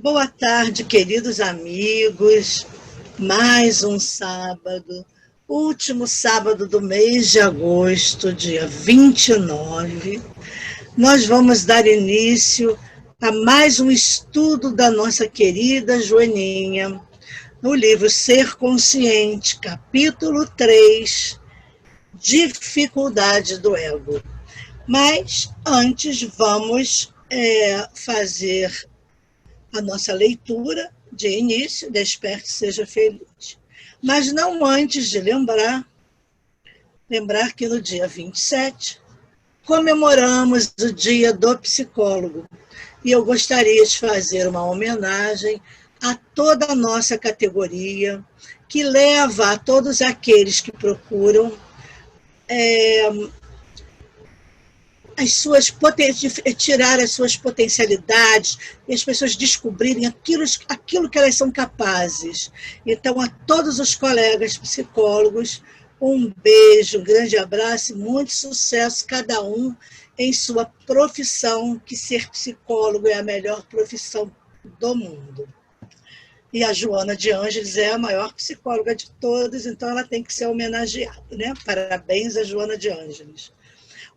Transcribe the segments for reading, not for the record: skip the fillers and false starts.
Boa tarde, queridos amigos. Mais um sábado, último sábado do mês de agosto, dia 29. Nós vamos dar início a mais um estudo da nossa querida Joaninha, no livro Ser Consciente, capítulo 3, Dificuldade do Ego. Mas antes vamos fazer a nossa leitura de início, Desperte, Seja Feliz. Mas não antes de lembrar que no dia 27 comemoramos o Dia do Psicólogo. E eu gostaria de fazer uma homenagem a toda a nossa categoria, que leva a todos aqueles que procuram tirar as suas potencialidades e as pessoas descobrirem aquilo que elas são capazes. Então, a todos os colegas psicólogos, um beijo, um grande abraço e muito sucesso, cada um em sua profissão, que ser psicólogo é a melhor profissão do mundo. E a Joana de Ângeles é a maior psicóloga de todas, então ela tem que ser homenageada, né? Parabéns a Joana de Ângeles.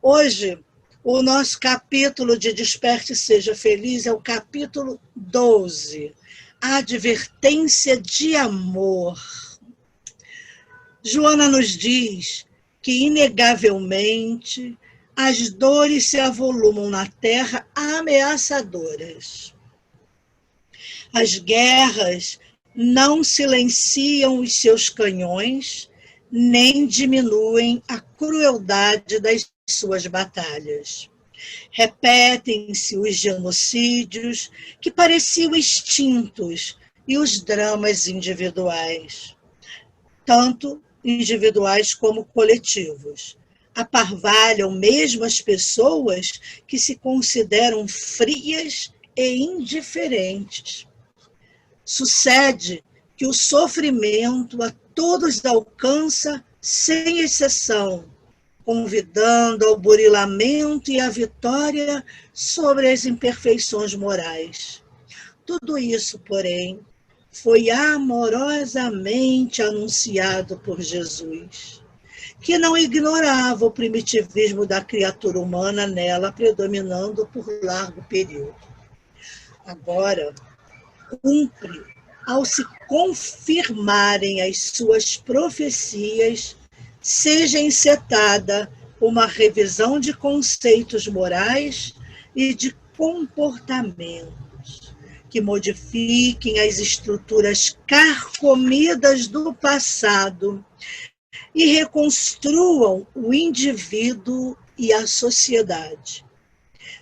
Hoje, o nosso capítulo de Desperte e Seja Feliz é o capítulo 12, a advertência de amor. Joana nos diz que, inegavelmente, as dores se avolumam na terra ameaçadoras. As guerras não silenciam os seus canhões, nem diminuem a crueldade das suas batalhas. Repetem-se os genocídios que pareciam extintos e os dramas individuais, tanto individuais como coletivos. Aparvalham mesmo as pessoas que se consideram frias e indiferentes. Sucede que o sofrimento a todos alcança sem exceção, convidando ao burilamento e à vitória sobre as imperfeições morais. Tudo isso, porém, foi amorosamente anunciado por Jesus, que não ignorava o primitivismo da criatura humana nela, predominando por largo período. Agora, cumpre, ao se confirmarem as suas profecias, seja encetada uma revisão de conceitos morais e de comportamentos que modifiquem as estruturas carcomidas do passado e reconstruam o indivíduo e a sociedade.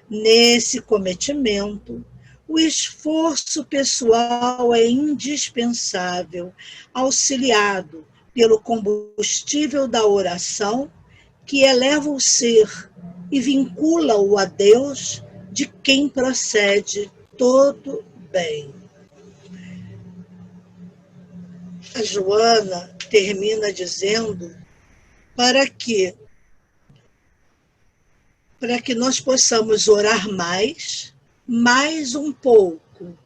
Nesse cometimento, o esforço pessoal é indispensável, auxiliado pelo combustível da oração, que eleva o ser e vincula-o a Deus, de quem procede todo bem. A Joana termina dizendo para que nós possamos orar mais um pouco,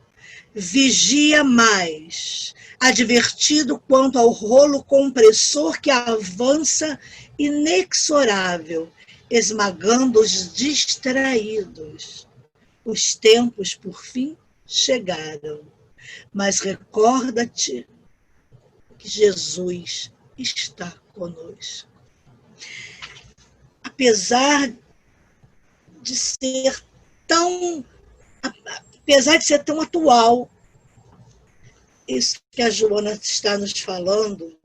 vigia mais, advertido quanto ao rolo compressor que avança inexorável, esmagando os distraídos. Os tempos, por fim, chegaram. Mas recorda-te que Jesus está conosco. Apesar de ser tão atual, isso que a Joana está nos falando,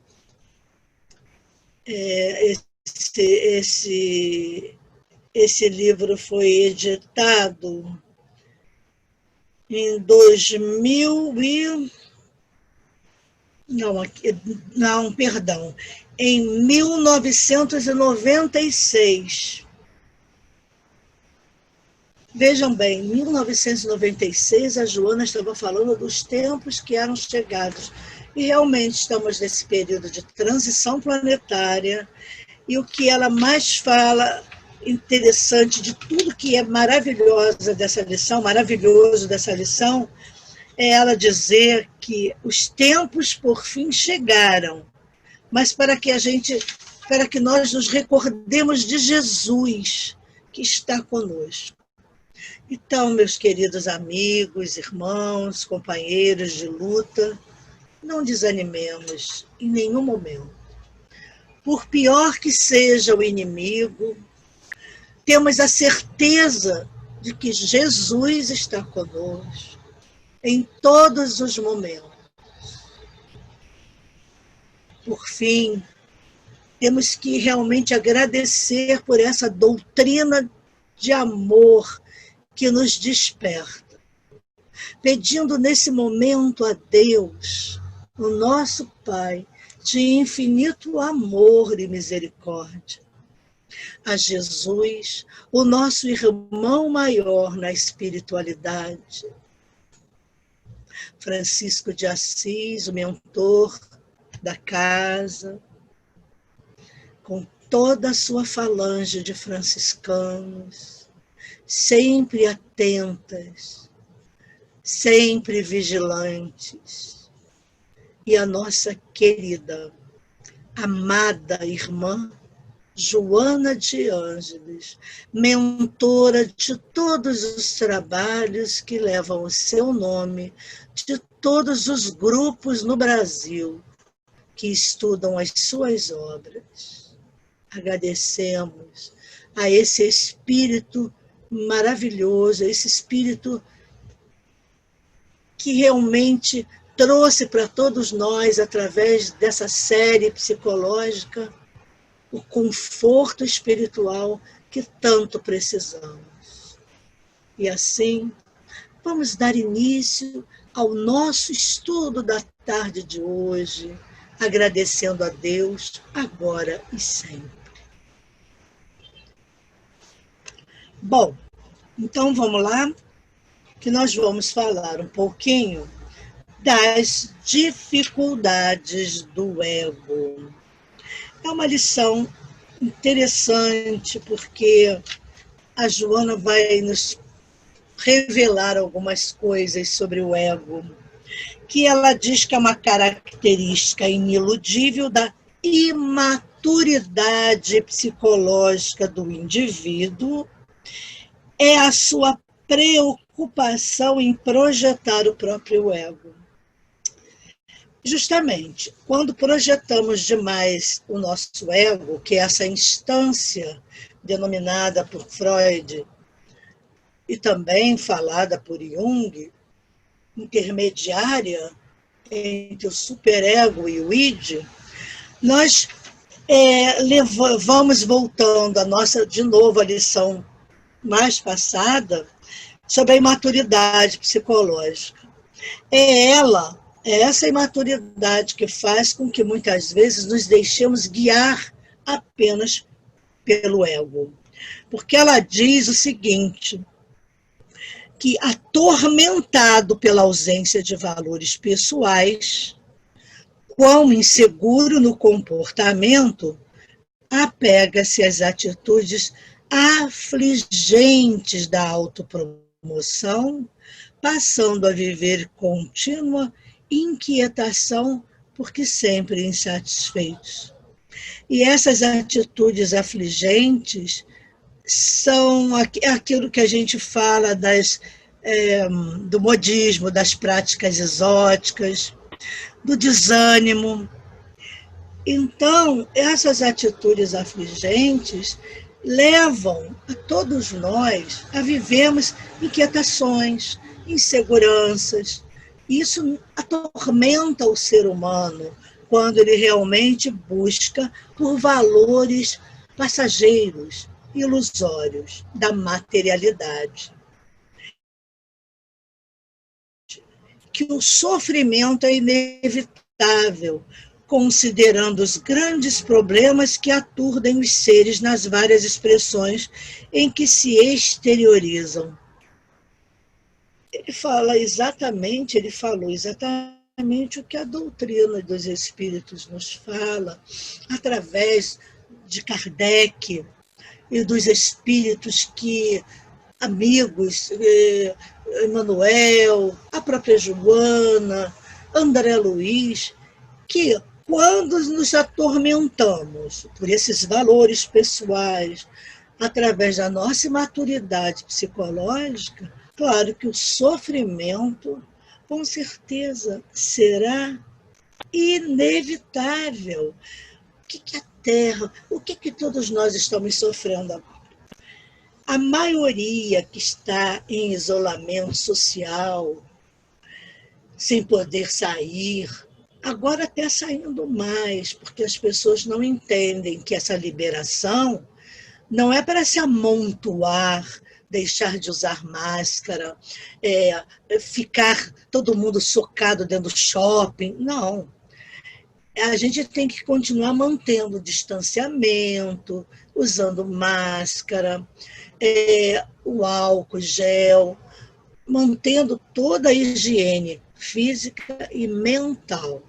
esse livro foi editado em 1996. Vejam bem, em 1996, a Joana estava falando dos tempos que eram chegados. E realmente estamos nesse período de transição planetária. E o que ela mais fala, interessante de tudo que é maravilhoso dessa lição, é ela dizer que os tempos por fim chegaram, mas para que nós nos recordemos de Jesus que está conosco. Então, meus queridos amigos, irmãos, companheiros de luta, não desanimemos em nenhum momento. Por pior que seja o inimigo, temos a certeza de que Jesus está conosco em todos os momentos. Por fim, temos que realmente agradecer por essa doutrina de amor que nos desperta, pedindo nesse momento a Deus, o nosso Pai, de infinito amor e misericórdia, a Jesus, o nosso irmão maior na espiritualidade, Francisco de Assis, o mentor da casa, com toda a sua falange de franciscanos, sempre atentas, sempre vigilantes, e a nossa querida, amada irmã Joana de Ângeles, mentora de todos os trabalhos que levam o seu nome, de todos os grupos no Brasil que estudam as suas obras. Agradecemos a esse espírito maravilhoso, esse espírito que realmente trouxe para todos nós, através dessa série psicológica, o conforto espiritual que tanto precisamos. E assim, vamos dar início ao nosso estudo da tarde de hoje, agradecendo a Deus agora e sempre. Bom, então vamos lá, que nós vamos falar um pouquinho das dificuldades do ego. É uma lição interessante, porque a Joana vai nos revelar algumas coisas sobre o ego, que ela diz que é uma característica iniludível da imaturidade psicológica do indivíduo, é a sua preocupação em projetar o próprio ego. Justamente, quando projetamos demais o nosso ego, que é essa instância denominada por Freud e também falada por Jung, intermediária entre o superego e o id, nós vamos voltando de novo, a lição mais passada, sobre a imaturidade psicológica. É essa imaturidade que faz com que muitas vezes nos deixemos guiar apenas pelo ego. Porque ela diz o seguinte, que atormentado pela ausência de valores pessoais, quão inseguro no comportamento, apega-se às atitudes afligentes da autopromoção, passando a viver contínua inquietação, porque sempre insatisfeitos. E essas atitudes afligentes são aquilo que a gente fala do modismo, das práticas exóticas, do desânimo. Então, essas atitudes afligentes levam a todos nós a vivermos inquietações, inseguranças. Isso atormenta o ser humano quando ele realmente busca por valores passageiros, ilusórios da materialidade. Que o sofrimento é inevitável, considerando os grandes problemas que aturdem os seres nas várias expressões em que se exteriorizam. Ele falou exatamente o que a doutrina dos espíritos nos fala, através de Kardec e dos espíritos amigos, Emanuel, a própria Joana, André Luiz, que quando nos atormentamos por esses valores pessoais, através da nossa imaturidade psicológica, claro que o sofrimento, com certeza, será inevitável. O que é a Terra? O que todos nós estamos sofrendo agora? A maioria que está em isolamento social, sem poder sair, agora até saindo mais, porque as pessoas não entendem que essa liberação não é para se amontoar, deixar de usar máscara, ficar todo mundo socado dentro do shopping. Não. A gente tem que continuar mantendo o distanciamento, usando máscara, o álcool gel, mantendo toda a higiene física e mental,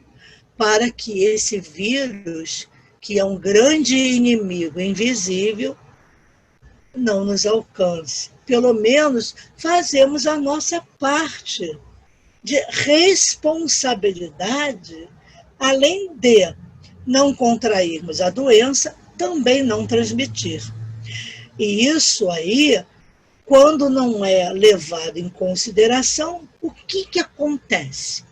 para que esse vírus, que é um grande inimigo invisível, não nos alcance. Pelo menos fazemos a nossa parte de responsabilidade, além de não contrairmos a doença, também não transmitir. E isso aí, quando não é levado em consideração, o que acontece?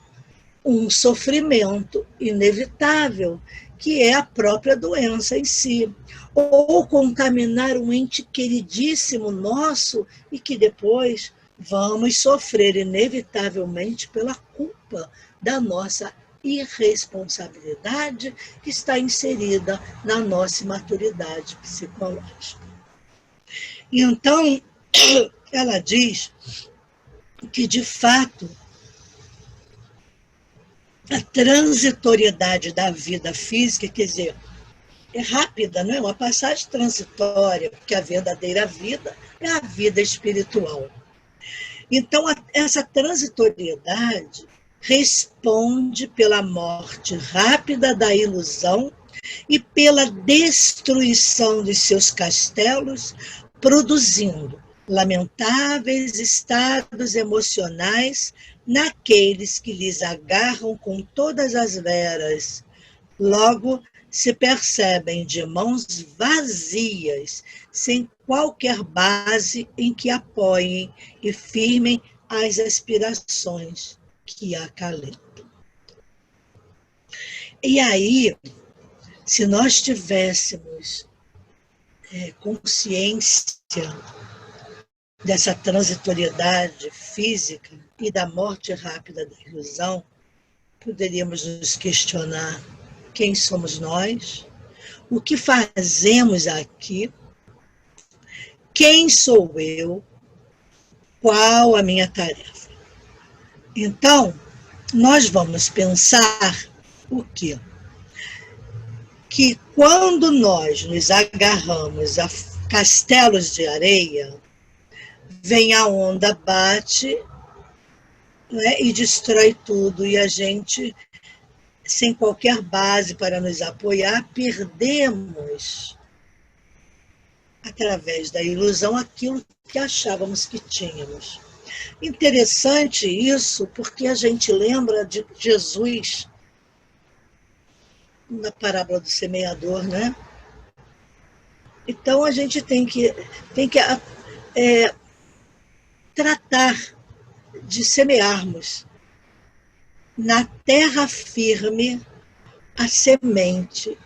Um sofrimento inevitável, que é a própria doença em si. Ou contaminar um ente queridíssimo nosso e que depois vamos sofrer inevitavelmente pela culpa da nossa irresponsabilidade que está inserida na nossa imaturidade psicológica. Então, ela diz que, de fato, a transitoriedade da vida física, quer dizer, é rápida, não é? Uma passagem transitória, porque a verdadeira vida é a vida espiritual. Então, essa transitoriedade responde pela morte rápida da ilusão e pela destruição de seus castelos, produzindo lamentáveis estados emocionais naqueles que lhes agarram com todas as veras. Logo, se percebem de mãos vazias, sem qualquer base em que apoiem e firmem as aspirações que acalentam. E aí, se nós tivéssemos consciência dessa transitoriedade física e da morte rápida da ilusão, poderíamos nos questionar quem somos nós, o que fazemos aqui, quem sou eu, qual a minha tarefa. Então, nós vamos pensar o quê? Que quando nós nos agarramos a castelos de areia, vem a onda, bate, né, e destrói tudo, e a gente, sem qualquer base para nos apoiar, perdemos, através da ilusão, aquilo que achávamos que tínhamos. Interessante isso, porque a gente lembra de Jesus, na parábola do semeador, né? Então, a gente tem que tratar de semearmos na terra firme a semente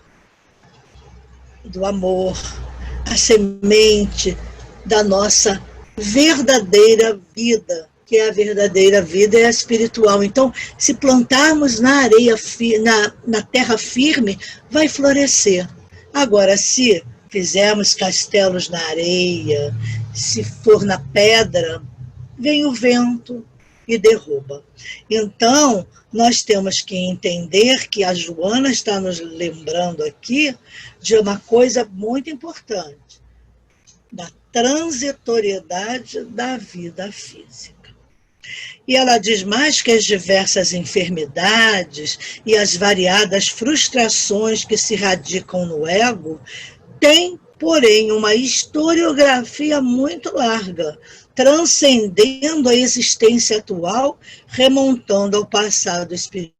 do amor, a semente da nossa verdadeira vida, que é a verdadeira vida é a espiritual. Então, se plantarmos na areia, na terra firme, vai florescer. Agora, se fizermos castelos na areia, se for na pedra, vem o vento e derruba. Então, nós temos que entender que a Joana está nos lembrando aqui de uma coisa muito importante, da transitoriedade da vida física. E ela diz mais que as diversas enfermidades e as variadas frustrações que se radicam no ego têm porém uma historiografia muito larga, transcendendo a existência atual, remontando ao passado espiritual,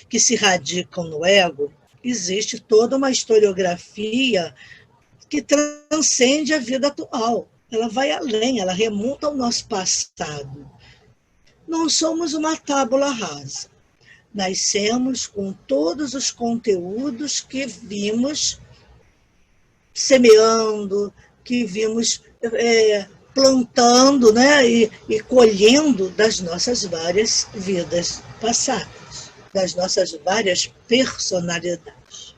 que se radicam no ego. Existe toda uma historiografia que transcende a vida atual. Ela vai além, ela remonta ao nosso passado. Não somos uma tábula rasa. Nascemos com todos os conteúdos que vimos semeando, que vimos plantando, né, e colhendo das nossas várias vidas passadas, das nossas várias personalidades.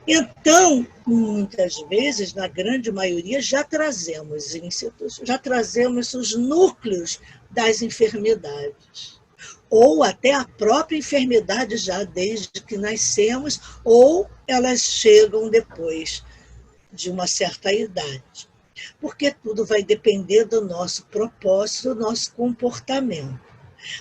Então, muitas vezes, na grande maioria, já trazemos íncitos, já trazemos os núcleos das enfermidades, ou até a própria enfermidade já desde que nascemos, ou elas chegam depois de uma certa idade. Porque tudo vai depender do nosso propósito, do nosso comportamento.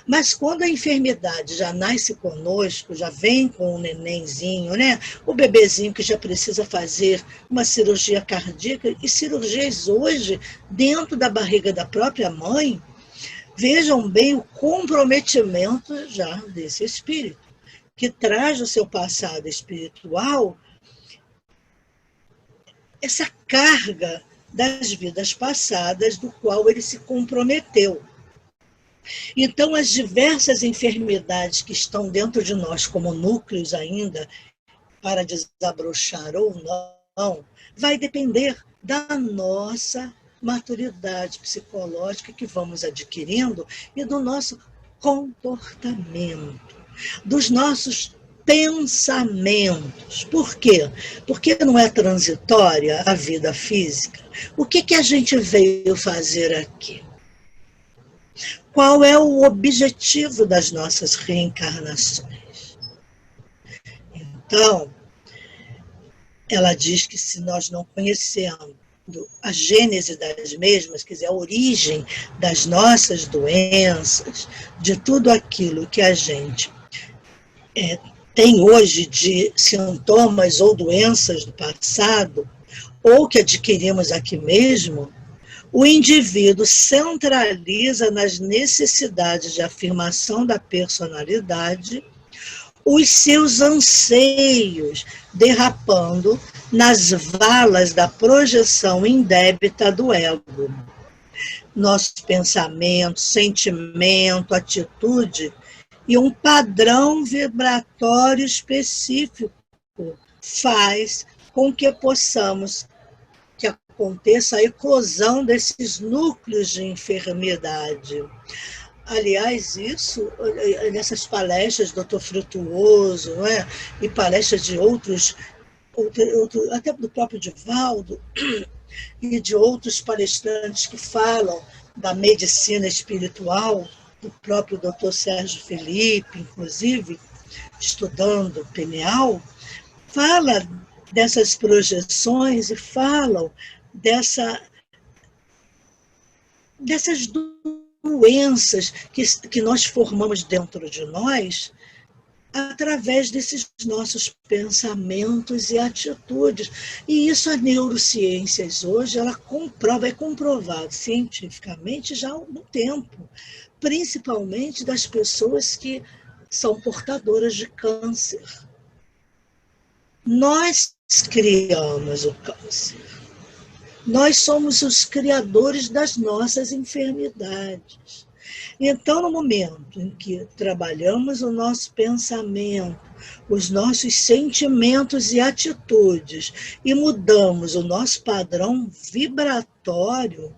Mas quando a enfermidade já nasce conosco, já vem com o nenenzinho, né? O bebezinho que já precisa fazer uma cirurgia cardíaca, e cirurgias hoje dentro da barriga da própria mãe, vejam bem o comprometimento já desse espírito, que traz o seu passado espiritual, essa carga das vidas passadas do qual ele se comprometeu. Então, as diversas enfermidades que estão dentro de nós como núcleos ainda, para desabrochar ou não, vai depender da nossa maturidade psicológica que vamos adquirindo e do nosso comportamento, dos nossos pensamentos. Por quê? Porque não é transitória a vida física. O que a gente veio fazer aqui? Qual é o objetivo das nossas reencarnações? Então, ela diz que se nós não conhecemos a gênese das mesmas, quer dizer, a origem das nossas doenças, de tudo aquilo que a gente tem hoje de sintomas ou doenças do passado, ou que adquirimos aqui mesmo, o indivíduo centraliza nas necessidades de afirmação da personalidade os seus anseios, derrapando nas valas da projeção indébita do ego. Nosso pensamento, sentimento, atitude e um padrão vibratório específico faz com que possamos que aconteça a eclosão desses núcleos de enfermidade. Aliás, isso, nessas palestras do Dr. Frutuoso, não é? E palestras de outros, até do próprio Divaldo, e de outros palestrantes que falam da medicina espiritual, do próprio Dr. Sérgio Felipe, inclusive, estudando pineal, fala dessas projeções e falam dessas doenças que nós formamos dentro de nós através desses nossos pensamentos e atitudes. E isso a neurociências hoje, ela comprova, é comprovado cientificamente já há algum tempo, principalmente das pessoas que são portadoras de câncer. Nós criamos o câncer. Nós somos os criadores das nossas enfermidades. Então, no momento em que trabalhamos o nosso pensamento, os nossos sentimentos e atitudes, e mudamos o nosso padrão vibratório,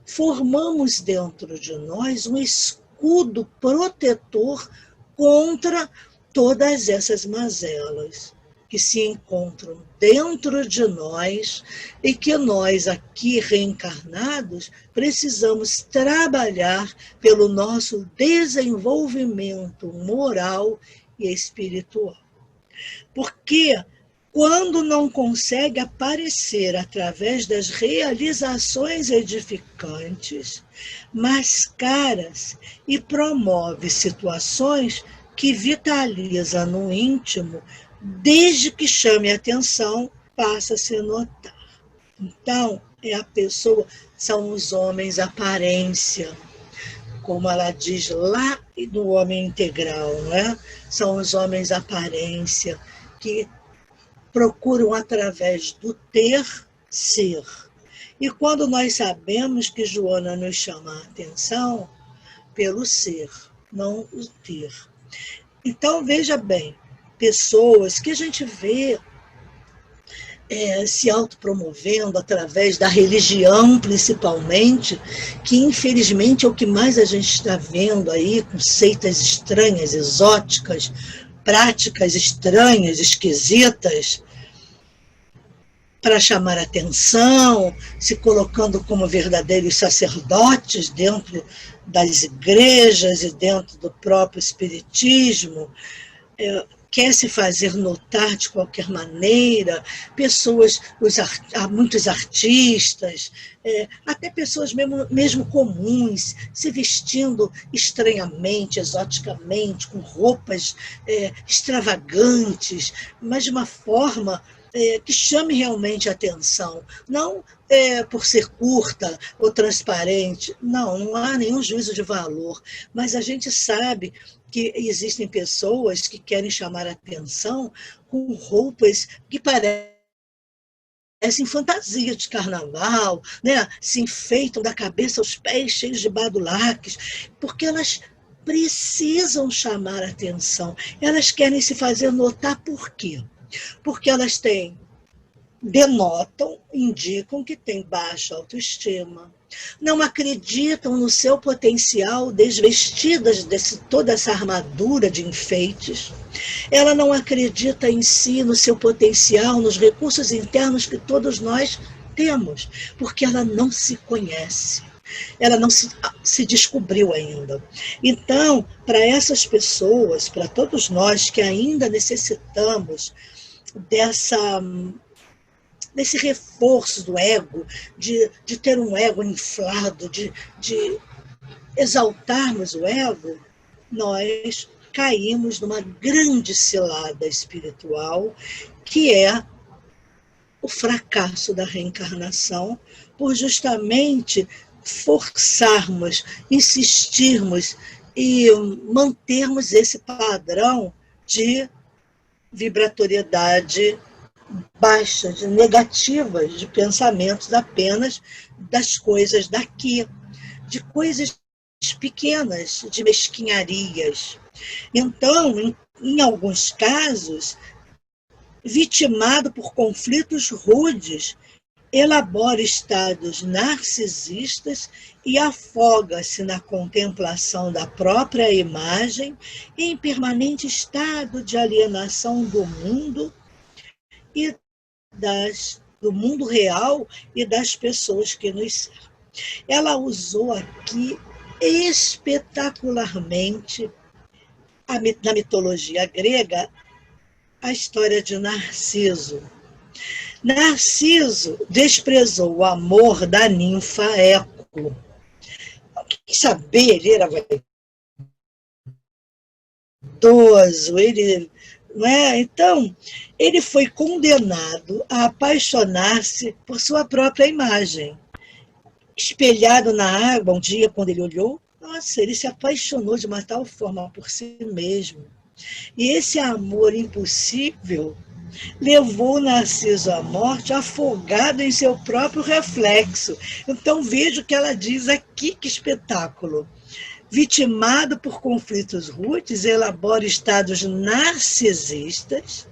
formamos dentro de nós um escudo protetor contra todas essas mazelas que se encontram dentro de nós e que nós, aqui reencarnados, precisamos trabalhar pelo nosso desenvolvimento moral e espiritual. Porque quando não consegue aparecer através das realizações edificantes, mascara-se e promove situações que vitaliza no íntimo, desde que chame a atenção, passa a se notar. Então, é a pessoa, são os homens aparência, como ela diz lá no Homem Integral, né? São os homens aparência, que procuram através do ter, ser. E quando nós sabemos que Joana nos chama a atenção, pelo ser, não o ter. Então, veja bem, pessoas que a gente vê se autopromovendo através da religião, principalmente, que infelizmente é o que mais a gente está vendo aí, com seitas estranhas, exóticas, práticas estranhas, esquisitas, para chamar atenção, se colocando como verdadeiros sacerdotes dentro das igrejas e dentro do próprio espiritismo, quer se fazer notar de qualquer maneira, pessoas, muitos artistas, até pessoas mesmo comuns, se vestindo estranhamente, exoticamente, com roupas extravagantes, mas de uma forma que chame realmente a atenção, não por ser curta ou transparente, não há nenhum juízo de valor, mas a gente sabe que existem pessoas que querem chamar a atenção com roupas que parecem fantasia de carnaval, né? Se enfeitam da cabeça aos pés, cheios de badulaques, porque elas precisam chamar a atenção, elas querem se fazer notar. Por quê? Porque elas denotam, indicam que têm baixa autoestima, não acreditam no seu potencial, desvestidas de toda essa armadura de enfeites. Ela não acredita em si, no seu potencial, nos recursos internos que todos nós temos, porque ela não se conhece. Ela não se descobriu ainda. Então, para essas pessoas, para todos nós que ainda necessitamos desse reforço do ego, de ter um ego inflado, de exaltarmos o ego, nós caímos numa grande cilada espiritual, que é o fracasso da reencarnação, por justamente forçarmos, insistirmos e mantermos esse padrão de vibratoriedade baixa, de negativas, de pensamentos apenas das coisas daqui, de coisas pequenas, de mesquinharias. Então, em alguns casos, vitimado por conflitos rudes, elabora estados narcisistas e afoga-se na contemplação da própria imagem em permanente estado de alienação do mundo e do mundo real e das pessoas que nos cercam. Ela usou aqui espetacularmente, na mitologia grega, a história de Narciso. Narciso desprezou o amor da ninfa Eco. Quem saber, ele era vaidoso, não é? Então, ele foi condenado a apaixonar-se por sua própria imagem. Espelhado na água, um dia, quando ele olhou, nossa, ele se apaixonou de uma tal forma por si mesmo. E esse amor impossível levou Narciso à morte afogado em seu próprio reflexo. Então, veja o que ela diz aqui, que espetáculo. Vitimado por conflitos rudes, elabora estados narcisistas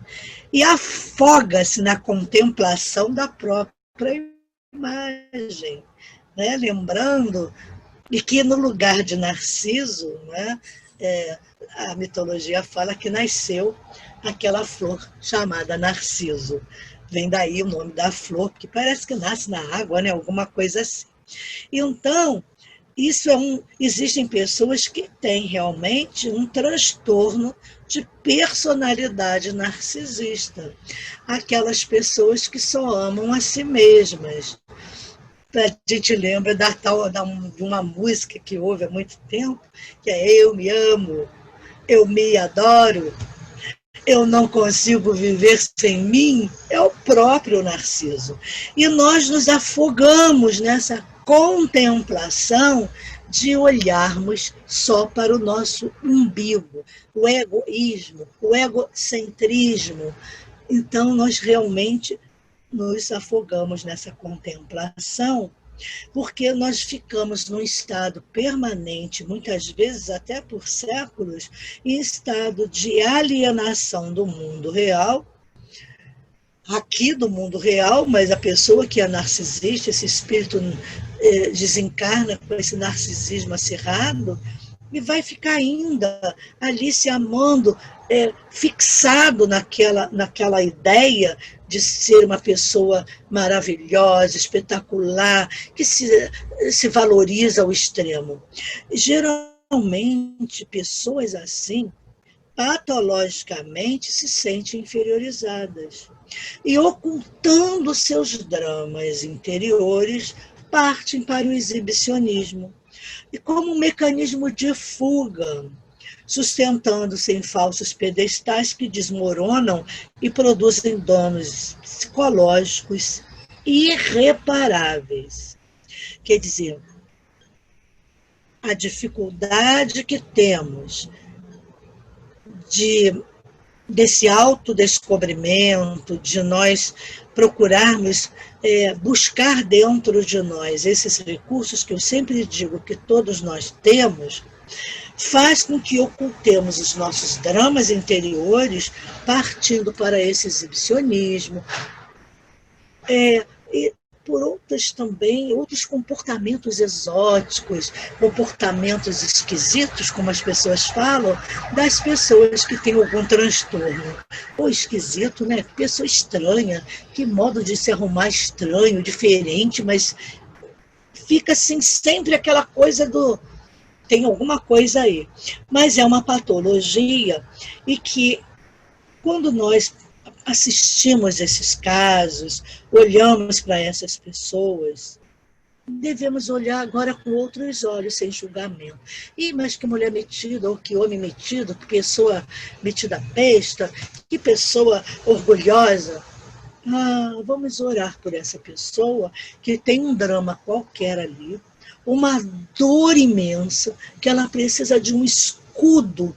e afoga-se na contemplação da própria imagem. Né? Lembrando e que no lugar de Narciso, né, a mitologia fala que nasceu aquela flor chamada Narciso. Vem daí o nome da flor, que parece que nasce na água, né, alguma coisa assim. Então, existem pessoas que têm realmente um transtorno de personalidade narcisista. Aquelas pessoas que só amam a si mesmas. A gente lembra de uma música que houve há muito tempo, que é Eu Me Amo, eu me adoro, eu não consigo viver sem mim, é o próprio Narciso. E nós nos afogamos nessa contemplação de olharmos só para o nosso umbigo, o egoísmo, o egocentrismo. Então, nós realmente nos afogamos nessa contemplação, porque nós ficamos num estado permanente, muitas vezes até por séculos, em estado de alienação do mundo real, aqui do mundo real, mas a pessoa que é narcisista, esse espírito desencarna com esse narcisismo acirrado e vai ficar ainda ali se amando, fixado naquela ideia de ser uma pessoa maravilhosa, espetacular, que se valoriza ao extremo. Geralmente, pessoas assim, patologicamente, se sentem inferiorizadas. E ocultando seus dramas interiores, partem para o exibicionismo. E como um mecanismo de fuga, sustentando-se em falsos pedestais que desmoronam e produzem danos psicológicos irreparáveis. Quer dizer, a dificuldade que temos desse autodescobrimento, de nós procurarmos buscar dentro de nós esses recursos que eu sempre digo que todos nós temos, faz com que ocultemos os nossos dramas interiores partindo para esse exibicionismo, e por outros comportamentos exóticos, comportamentos esquisitos, como as pessoas falam, das pessoas que têm algum transtorno. Ou esquisito, né? Pessoa estranha, que modo de se arrumar estranho, diferente, mas fica assim sempre aquela coisa do... tem alguma coisa aí. Mas é uma patologia e que, quando nós assistimos esses casos, olhamos para essas pessoas, devemos olhar agora com outros olhos, sem julgamento. Mas que mulher metida, ou que homem metido, que pessoa metida besta, que pessoa orgulhosa. Vamos orar por essa pessoa que tem um drama qualquer ali, uma dor imensa, que ela precisa de um escudo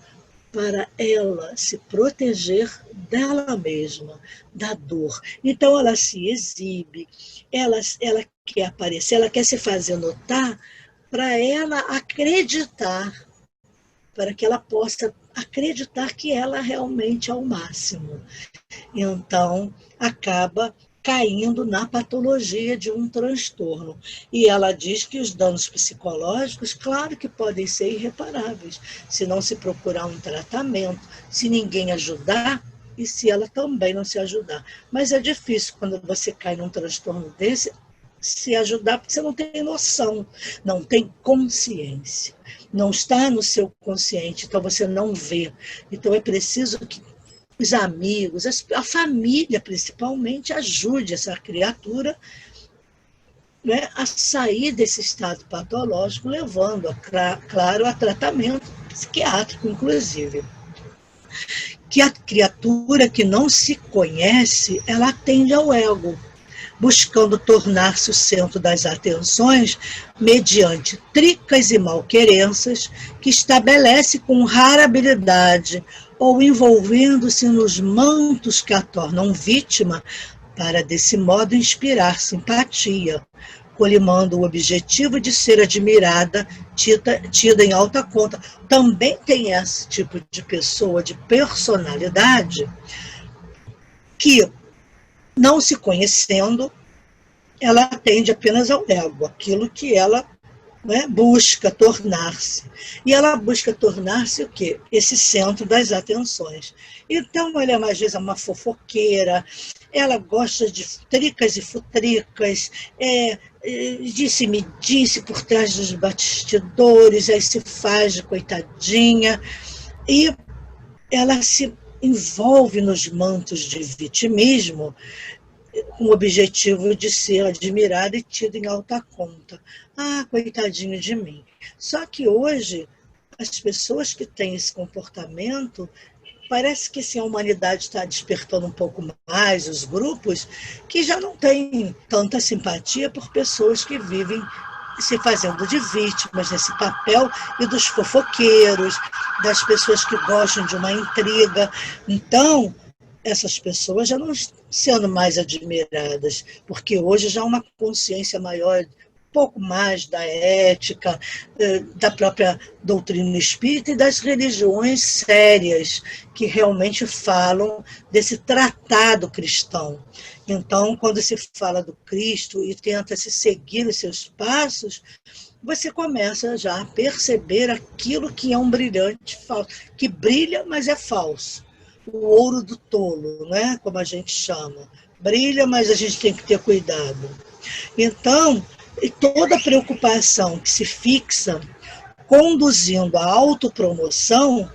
para ela se proteger dela mesma, da dor. Então ela se exibe, ela quer aparecer, ela quer se fazer notar para ela acreditar, para que ela possa acreditar que ela realmente é o máximo. Então, acaba caindo na patologia de um transtorno. E ela diz que os danos psicológicos, claro que podem ser irreparáveis, se não se procurar um tratamento, se ninguém ajudar e se ela também não se ajudar. Mas é difícil quando você cai num transtorno desse, se ajudar, porque você não tem noção, não tem consciência, não está no seu consciente, então você não vê. Então é preciso que os amigos, a família principalmente, ajude essa criatura, né, a sair desse estado patológico, levando, claro, a tratamento psiquiátrico, inclusive. Que a criatura que não se conhece, ela atende ao ego, buscando tornar-se o centro das atenções mediante tricas e malquerenças que estabelece com rara habilidade ou envolvendo-se nos mantos que a tornam vítima para, desse modo, inspirar simpatia, colimando o objetivo de ser admirada, tida em alta conta. Também tem esse tipo de pessoa, de personalidade, que, não se conhecendo, ela atende apenas ao ego, aquilo que ela, né, busca tornar-se. E ela busca tornar-se o quê? Esse centro das atenções. Então, ela às vezes é uma fofoqueira, ela gosta de tricas e futricas, disse-me-disse por trás dos bastidores, aí se faz de coitadinha, e ela se envolve nos mantos de vitimismo, com o objetivo de ser admirada e tida em alta conta. Coitadinho de mim. Só que hoje as pessoas que têm esse comportamento, parece que sim, a humanidade está despertando um pouco mais, os grupos que já não têm tanta simpatia por pessoas que vivem se fazendo de vítimas nesse papel, e dos fofoqueiros, das pessoas que gostam de uma intriga. Então, essas pessoas já não estão sendo mais admiradas, porque hoje já há uma consciência maior, um pouco mais da ética, da própria doutrina espírita e das religiões sérias, que realmente falam desse tratado cristão. Então, quando se fala do Cristo e tenta se seguir os seus passos, você começa já a perceber aquilo que é um brilhante falso, que brilha, mas é falso. O ouro do tolo, né? Como a gente chama. Brilha, mas a gente tem que ter cuidado. Então, toda preocupação que se fixa conduzindo à autopromoção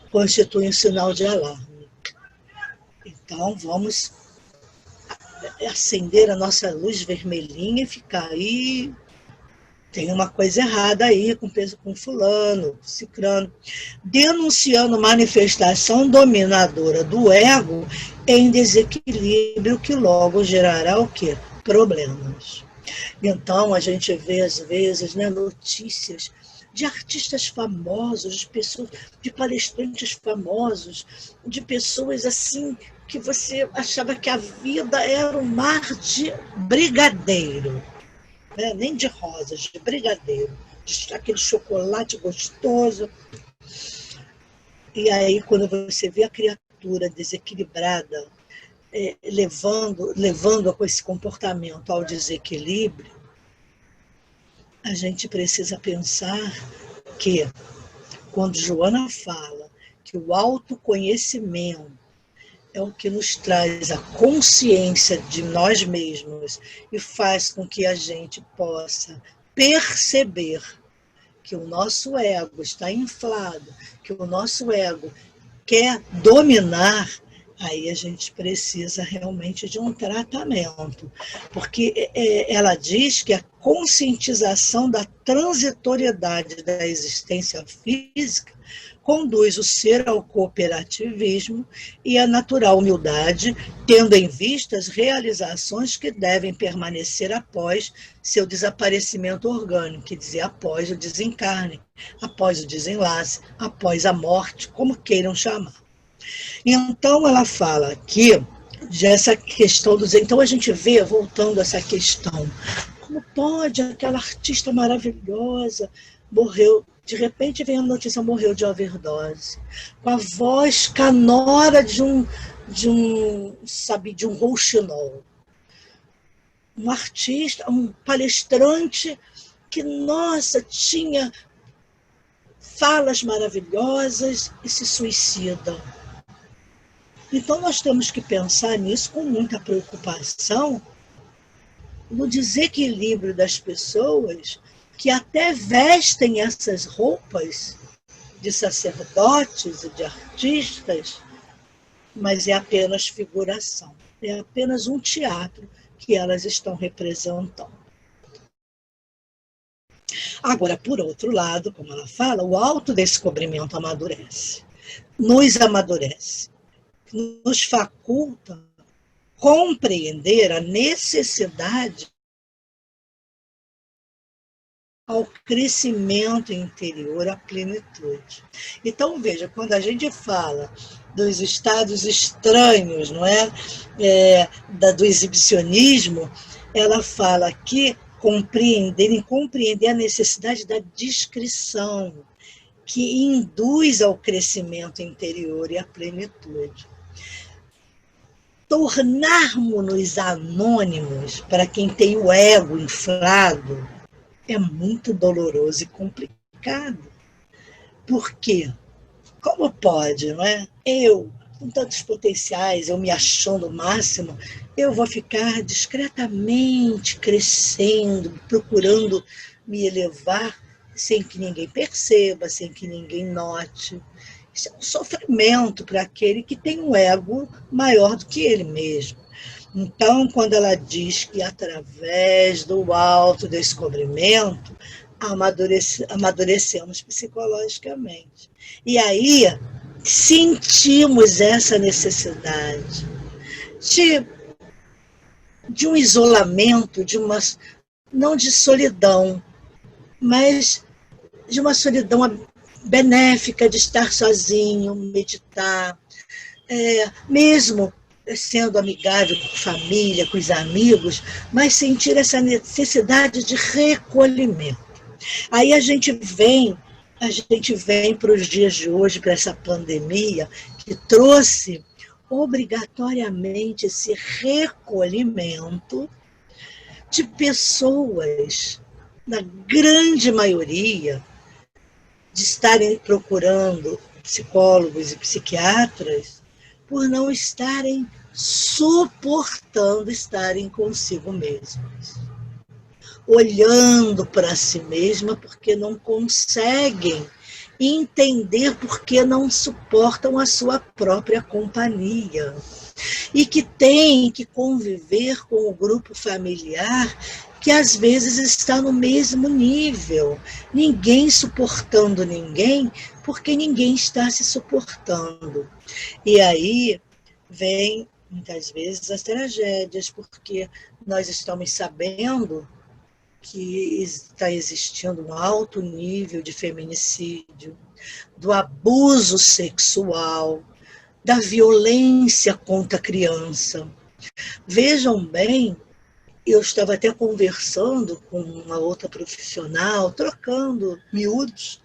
constitui um sinal de alarme. Então, vamos acender a nossa luz vermelhinha e ficar aí. Tem uma coisa errada aí com fulano, cicrano, denunciando manifestação dominadora do ego em desequilíbrio que logo gerará o quê? Problemas. Então, a gente vê, às vezes, né, notícias de artistas famosos, de pessoas, de palestrantes famosos, de pessoas assim que você achava que a vida era um mar de brigadeiro. Né? Nem de rosas, de brigadeiro, de aquele chocolate gostoso. E aí, quando você vê a criatura desequilibrada, levando com esse comportamento ao desequilíbrio, a gente precisa pensar que, quando Joana fala que o autoconhecimento é o que nos traz a consciência de nós mesmos e faz com que a gente possa perceber que o nosso ego está inflado, que o nosso ego quer dominar, aí a gente precisa realmente de um tratamento. Porque ela diz que a conscientização da transitoriedade da existência física conduz o ser ao cooperativismo e à natural humildade, tendo em vista as realizações que devem permanecer após seu desaparecimento orgânico, quer dizer, após o desencarne, após o desenlace, após a morte, como queiram chamar. Então, ela fala aqui dessa questão dos... Então, a gente vê, voltando a essa questão, como pode aquela artista maravilhosa morreu, de repente vem a notícia, morreu de overdose, com a voz canora de um rouxinol. Um artista, um palestrante que, nossa, tinha falas maravilhosas e se suicida. Então, nós temos que pensar nisso com muita preocupação, no desequilíbrio das pessoas que até vestem essas roupas de sacerdotes e de artistas, mas é apenas figuração, é apenas um teatro que elas estão representando. Agora, por outro lado, como ela fala, o autodescobrimento amadurece, nos amadurece, nos faculta compreender a necessidade ao crescimento interior, à plenitude. Então, veja, quando a gente fala dos estados estranhos, não é? Do exibicionismo, ela fala aqui compreender a necessidade da discrição, que induz ao crescimento interior e à plenitude. Tornarmos-nos anônimos para quem tem o ego inflado é muito doloroso e complicado. Por quê? Como pode, não é? Eu, com tantos potenciais, eu me achando o máximo, eu vou ficar discretamente crescendo, procurando me elevar, sem que ninguém perceba, sem que ninguém note. Isso é um sofrimento para aquele que tem um ego maior do que ele mesmo. Então, quando ela diz que através do autodescobrimento, amadurecemos psicologicamente. E aí sentimos essa necessidade de um isolamento, não de solidão, mas de uma solidão benéfica, de estar sozinho, meditar, mesmo sendo amigável com a família, com os amigos, mas sentir essa necessidade de recolhimento. Aí a gente vem para os dias de hoje, para essa pandemia, que trouxe obrigatoriamente esse recolhimento de pessoas, na grande maioria, de estarem procurando psicólogos e psiquiatras por não estarem suportando estarem consigo mesmos, olhando para si mesma porque não conseguem entender porque não suportam a sua própria companhia e que têm que conviver com o grupo familiar que às vezes está no mesmo nível, ninguém suportando ninguém porque ninguém está se suportando. E aí vem muitas vezes as tragédias, porque nós estamos sabendo que está existindo um alto nível de feminicídio, do abuso sexual, da violência contra a criança. Vejam bem, eu estava até conversando com uma outra profissional, trocando miúdos,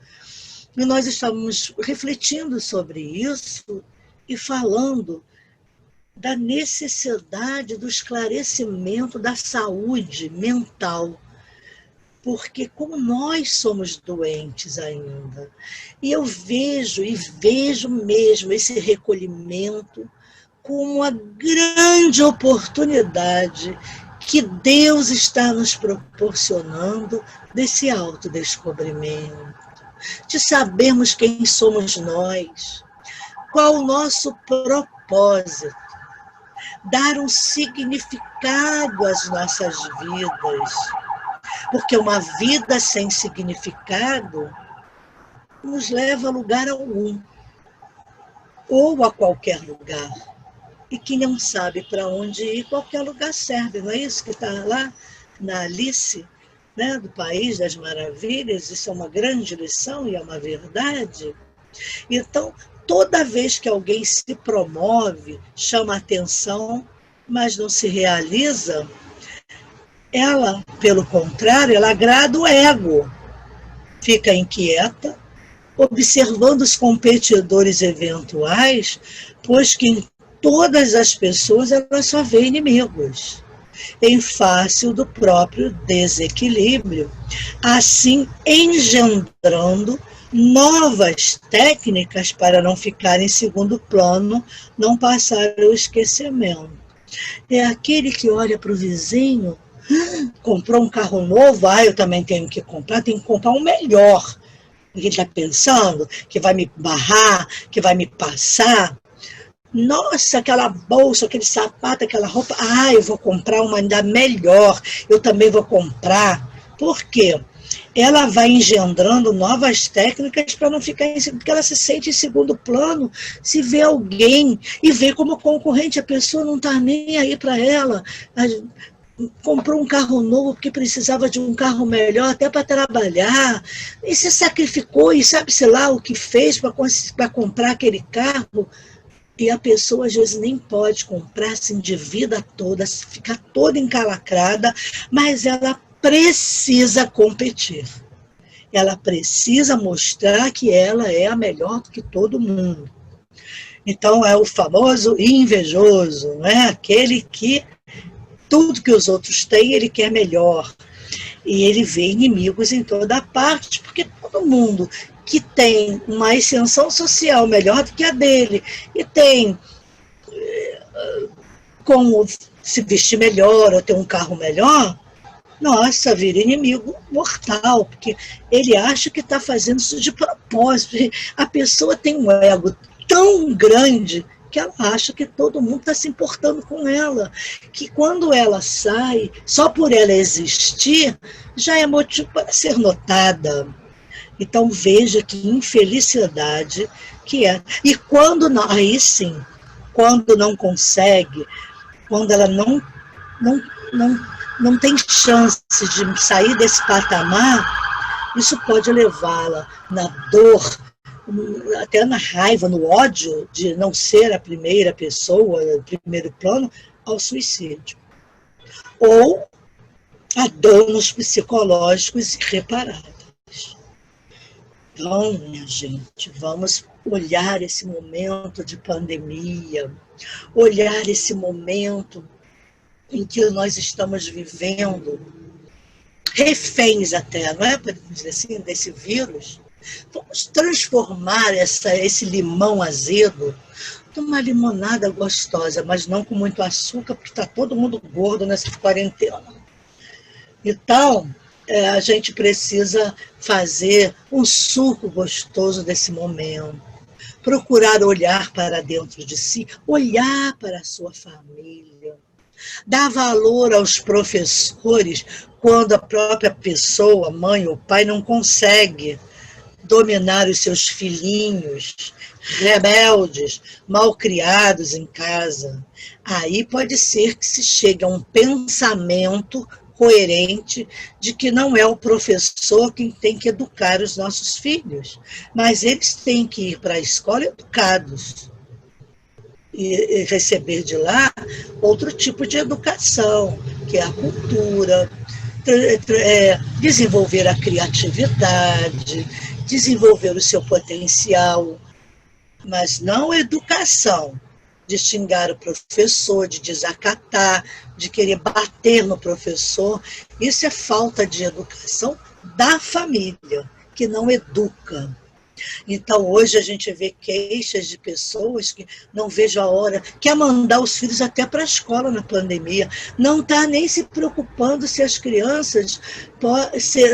e nós estávamos refletindo sobre isso e falando da necessidade do esclarecimento da saúde mental, porque como nós somos doentes ainda, e eu vejo mesmo esse recolhimento como uma grande oportunidade que Deus está nos proporcionando desse autodescobrimento, de sabermos quem somos nós, qual o nosso propósito, dar um significado às nossas vidas, porque uma vida sem significado nos leva a lugar algum, ou a qualquer lugar. E quem não sabe para onde ir, qualquer lugar serve, não é isso que está lá na Alice, né, do País das Maravilhas? Isso é uma grande lição e é uma verdade. Então, toda vez que alguém se promove, chama atenção, mas não se realiza, ela, pelo contrário, ela agrada o ego, fica inquieta, observando os competidores eventuais, pois que em todas as pessoas ela só vê inimigos, em face do próprio desequilíbrio, assim engendrando novas técnicas para não ficar em segundo plano, não passar ao esquecimento. É aquele que olha para o vizinho, comprou um carro novo, eu também tenho que comprar um melhor. Ele está pensando que vai me barrar, que vai me passar. Nossa, aquela bolsa, aquele sapato, aquela roupa, eu vou comprar uma ainda melhor, eu também vou comprar. Por quê? Ela vai engendrando novas técnicas para não ficar porque ela se sente em segundo plano, se vê alguém e vê como concorrente, a pessoa não está nem aí para ela. Comprou um carro novo porque precisava de um carro melhor até para trabalhar, e se sacrificou e sabe-se lá o que fez para comprar aquele carro, e a pessoa às vezes nem pode comprar, se endivida toda, fica toda encalacrada, mas ela precisa competir, ela precisa mostrar que ela é a melhor do que todo mundo. Então é o famoso invejoso, não é? Aquele que tudo que os outros têm, ele quer melhor. E ele vê inimigos em toda parte, porque todo mundo que tem uma ascensão social melhor do que a dele, e tem como se vestir melhor, ou ter um carro melhor, nossa, vira inimigo mortal, porque ele acha que está fazendo isso de propósito. A pessoa tem um ego tão grande porque ela acha que todo mundo está se importando com ela, que quando ela sai, só por ela existir, já é motivo para ser notada. Então veja que infelicidade que é. E quando não, aí sim, quando não consegue, quando ela não, não, não tem chance de sair desse patamar, isso pode levá-la na dor, até na raiva, no ódio de não ser a primeira pessoa, o primeiro plano, ao suicídio. Ou a danos psicológicos irreparáveis. Então, minha gente, vamos olhar esse momento de pandemia, olhar esse momento em que nós estamos vivendo, reféns até, não é? Podemos dizer assim, desse vírus. Vamos transformar esse limão azedo numa limonada gostosa, mas não com muito açúcar, porque está todo mundo gordo nessa quarentena. Então, a gente precisa fazer um suco gostoso desse momento, procurar olhar para dentro de si, olhar para a sua família, dar valor aos professores quando a própria pessoa, mãe ou pai, não consegue dominar os seus filhinhos rebeldes, malcriados em casa. Aí pode ser que se chegue a um pensamento coerente de que não é o professor quem tem que educar os nossos filhos, mas eles têm que ir para a escola educados e receber de lá outro tipo de educação, que é a cultura, desenvolver a criatividade, desenvolver o seu potencial, mas não educação de xingar o professor, de desacatar, de querer bater no professor. Isso é falta de educação da família, que não educa. Então, hoje a gente vê queixas de pessoas que não vejo a hora, quer mandar os filhos até para a escola na pandemia, não está nem se preocupando se as crianças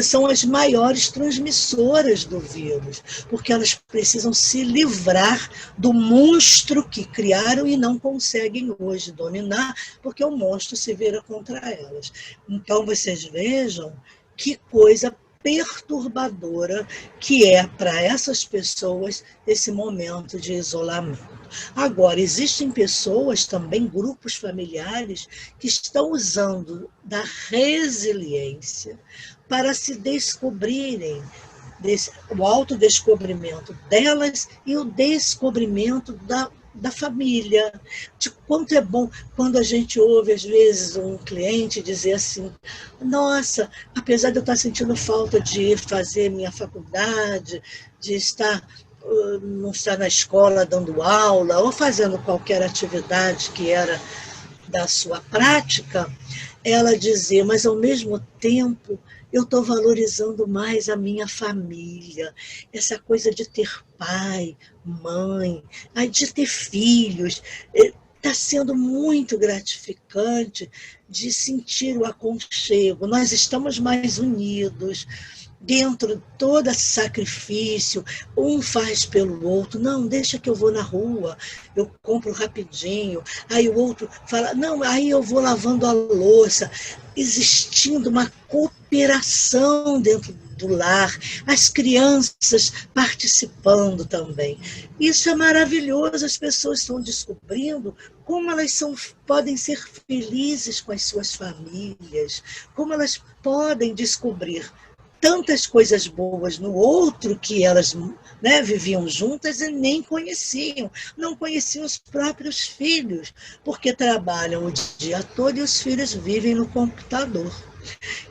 são as maiores transmissoras do vírus, porque elas precisam se livrar do monstro que criaram e não conseguem hoje dominar, porque o monstro se vira contra elas. Então, vocês vejam que coisa perturbadora que é para essas pessoas esse momento de isolamento. Agora, existem pessoas também, grupos familiares, que estão usando da resiliência para se descobrirem, o autodescobrimento delas e o descobrimento da família, de quanto é bom quando a gente ouve, às vezes, um cliente dizer assim, nossa, apesar de eu estar sentindo falta de ir fazer minha faculdade, de não estar na escola dando aula, ou fazendo qualquer atividade que era da sua prática, ela dizer, mas ao mesmo tempo eu estou valorizando mais a minha família, essa coisa de ter pai, mãe, de ter filhos, está sendo muito gratificante de sentir o aconchego, nós estamos mais unidos, dentro de todo esse sacrifício, um faz pelo outro, não, deixa que eu vou na rua, eu compro rapidinho, aí o outro fala, não, aí eu vou lavando a louça, existindo uma cooperação dentro do lar, as crianças participando também. Isso é maravilhoso, as pessoas estão descobrindo como elas podem ser felizes com as suas famílias, como elas podem descobrir tantas coisas boas no outro que elas, né, viviam juntas e nem conheciam. Não conheciam os próprios filhos, porque trabalham o dia todo e os filhos vivem no computador.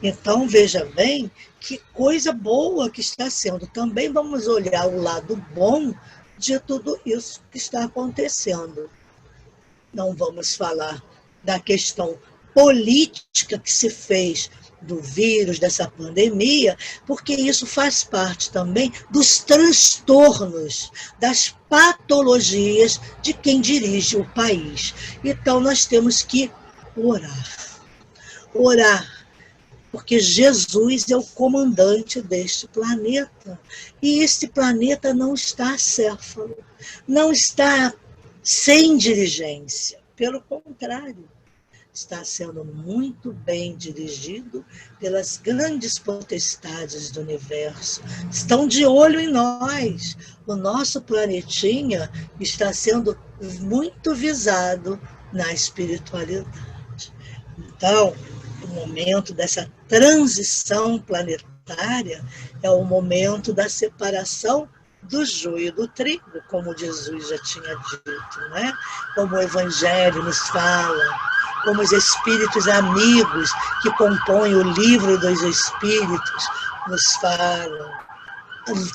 Então, veja bem que coisa boa que está sendo. Também vamos olhar o lado bom de tudo isso que está acontecendo. Não vamos falar da questão política que se fez do vírus, dessa pandemia, porque isso faz parte também dos transtornos, das patologias de quem dirige o país. Então, nós temos que orar, porque Jesus é o comandante deste planeta, e este planeta não está acéfalo, não está sem diligência. Pelo contrário, está sendo muito bem dirigido pelas grandes potestades do universo. Estão de olho em nós. O nosso planetinha está sendo muito visado na espiritualidade. Então, o momento dessa transição planetária é o momento da separação do joio do trigo, como Jesus já tinha dito, né? Como o Evangelho nos fala, como os espíritos amigos que compõem o livro dos espíritos nos falam,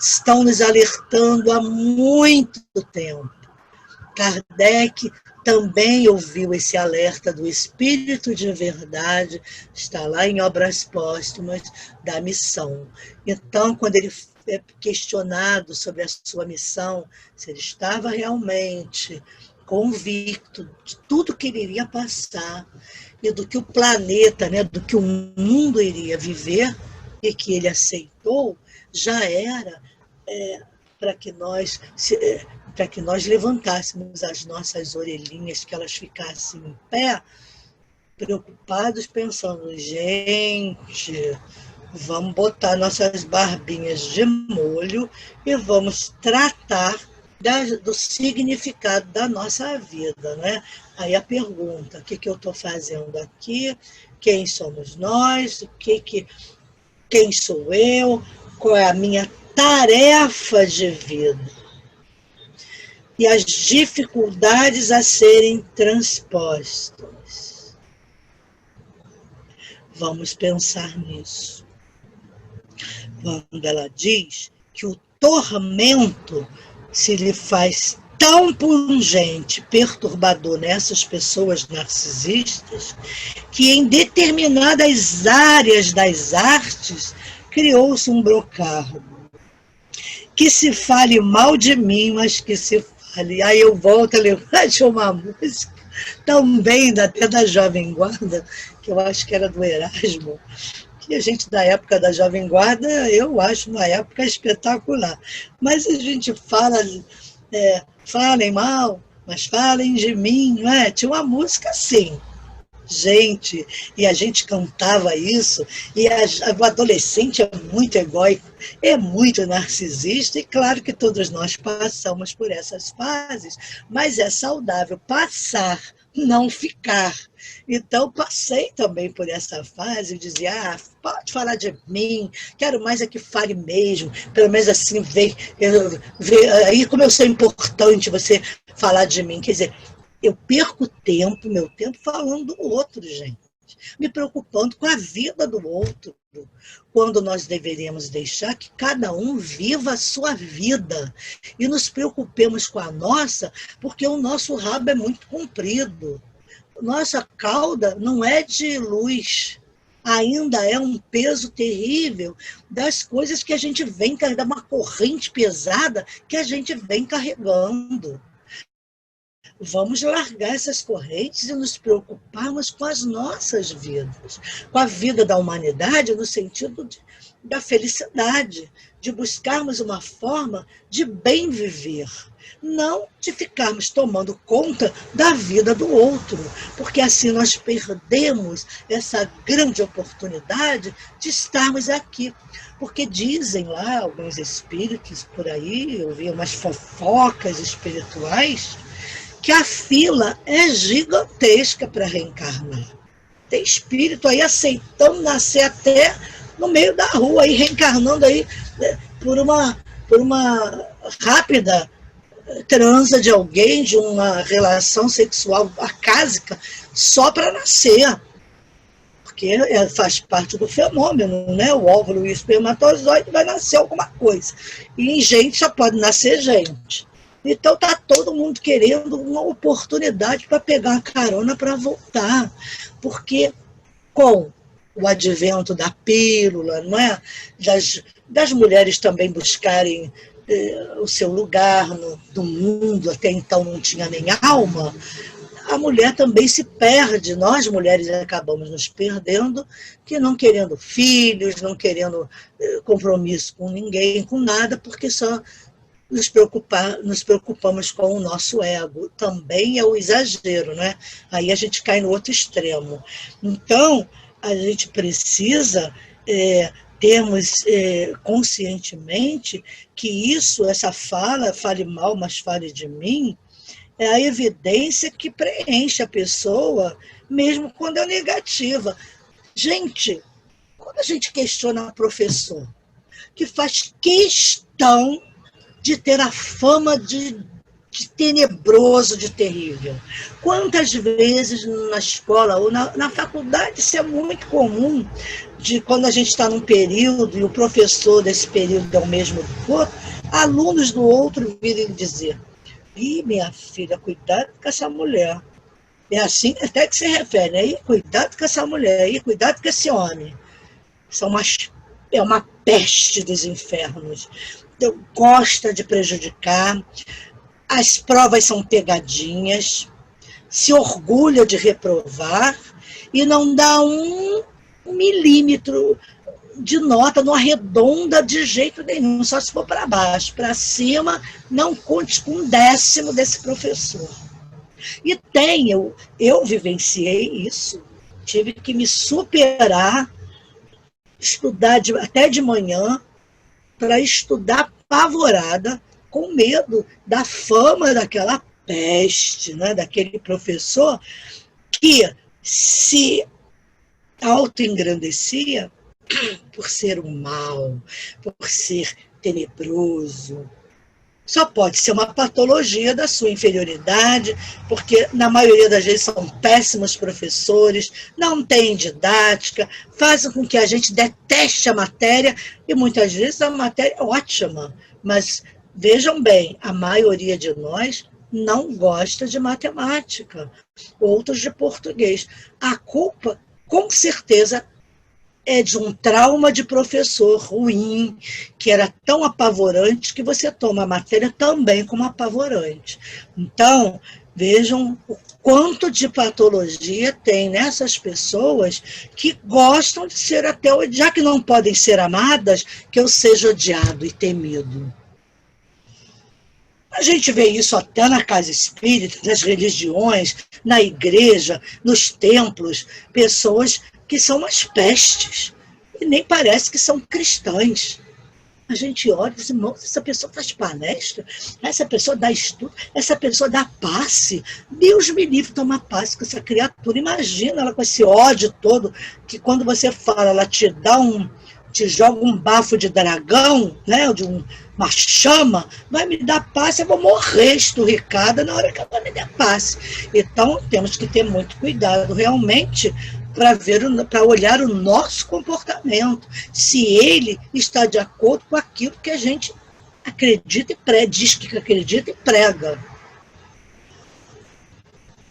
estão nos alertando há muito tempo. Kardec também ouviu esse alerta do Espírito de Verdade, está lá em Obras Póstumas da Missão. Então, quando ele é questionado sobre a sua missão, se ele estava realmente convicto de tudo que ele iria passar e do que o planeta, né, do que o mundo iria viver, e que ele aceitou, já era para que nós levantássemos as nossas orelhinhas, que elas ficassem em pé, preocupados, pensando, gente, vamos botar nossas barbinhas de molho e vamos tratar do significado da nossa vida, né? Aí a pergunta, o que eu estou fazendo aqui? Quem somos nós? Quem sou eu? Qual é a minha tarefa de vida? E as dificuldades a serem transpostas. Vamos pensar nisso. Quando ela diz que o tormento se lhe faz tão pungente, perturbador nessas pessoas narcisistas, que em determinadas áreas das artes criou-se um brocardo. Que se fale mal de mim, mas que se fale. Aí eu volto a lembrar de uma música, também até da Jovem Guarda, que eu acho que era do Erasmo, que a gente, da época da Jovem Guarda, eu acho uma época espetacular. Mas a gente fala, falem mal, mas falem de mim, não é? Tinha uma música assim. Gente, e a gente cantava isso, e o adolescente é muito egóico, é muito narcisista, e claro que todos nós passamos por essas fases, mas é saudável passar, não ficar. Então, passei também por essa fase, dizia, pode falar de mim, quero mais é que fale mesmo, pelo menos assim, aí como eu sou importante você falar de mim, quer dizer, eu perco meu tempo falando do outro, gente, me preocupando com a vida do outro, quando nós deveríamos deixar que cada um viva a sua vida e nos preocupemos com a nossa, porque o nosso rabo é muito comprido. Nossa cauda não é de luz, ainda é um peso terrível das coisas que a gente vem carregando, uma corrente pesada que a gente vem carregando. Vamos largar essas correntes e nos preocuparmos com as nossas vidas, com a vida da humanidade no sentido da felicidade, de buscarmos uma forma de bem viver, não de ficarmos tomando conta da vida do outro, porque assim nós perdemos essa grande oportunidade de estarmos aqui. Porque dizem lá alguns espíritos por aí, eu vi umas fofocas espirituais, que a fila é gigantesca para reencarnar. Tem espírito aí aceitando nascer até no meio da rua, aí reencarnando aí por uma rápida transa de alguém, de uma relação sexual acásica, só para nascer. Porque faz parte do fenômeno, né? O óvulo e o espermatozoide vai nascer alguma coisa. E em gente só pode nascer gente. Então está todo mundo querendo uma oportunidade para pegar a carona para voltar. Porque com o advento da pílula, não é? Das mulheres também buscarem o seu lugar no mundo, até então não tinha nem alma, a mulher também se perde, nós mulheres acabamos nos perdendo, que não querendo filhos, não querendo compromisso com ninguém, com nada, porque só nos preocupamos com o nosso ego. Também é o exagero, né? Aí a gente cai no outro extremo. Então, a gente precisa termos conscientemente que isso, essa fala, fale mal, mas fale de mim, é a evidência que preenche a pessoa, mesmo quando é negativa. Gente, quando a gente questiona o professor, que faz questão de ter a fama de tenebroso, de terrível. Quantas vezes na escola ou na faculdade, isso é muito comum, de quando a gente está num período e o professor desse período é o mesmo do outro, alunos do outro virem dizer: ih, minha filha, cuidado com essa mulher. É assim até que se refere, aí, cuidado com essa mulher, aí, cuidado com esse homem. É uma peste dos infernos. Então, gosta de prejudicar, as provas são pegadinhas, se orgulha de reprovar e não dá um milímetro de nota, não arredonda de jeito nenhum, só se for para baixo. Para cima, não conte com um décimo desse professor. E eu vivenciei isso, tive que me superar, estudar até de manhã, para estudar apavorada, com medo da fama daquela peste, né, daquele professor que se autoengrandecia por ser um mal, por ser tenebroso. Só pode ser uma patologia da sua inferioridade, porque na maioria das vezes são péssimos professores, não têm didática, fazem com que a gente deteste a matéria, e muitas vezes a matéria é ótima, mas vejam bem, a maioria de nós não gosta de matemática, outros de português. A culpa, com certeza, é de um trauma de professor ruim, que era tão apavorante que você toma a matéria também como apavorante. Então, vejam o quanto de patologia tem nessas pessoas que gostam de ser até, já que não podem ser amadas, que eu seja odiado e temido. A gente vê isso até na casa espírita, nas religiões, na igreja, nos templos, pessoas que são umas pestes, e nem parece que são cristãs. A gente olha e diz: irmão, essa pessoa faz palestra, essa pessoa dá estudo, essa pessoa dá passe. Deus me livre tomar passe com essa criatura. Imagina ela com esse ódio todo, que quando você fala, ela te joga um bafo de dragão, né, de uma chama, vai me dar passe, eu vou morrer esturricada na hora que ela me der passe. Então, temos que ter muito cuidado, realmente, para olhar o nosso comportamento, se ele está de acordo com aquilo que a gente acredita e diz que acredita e prega.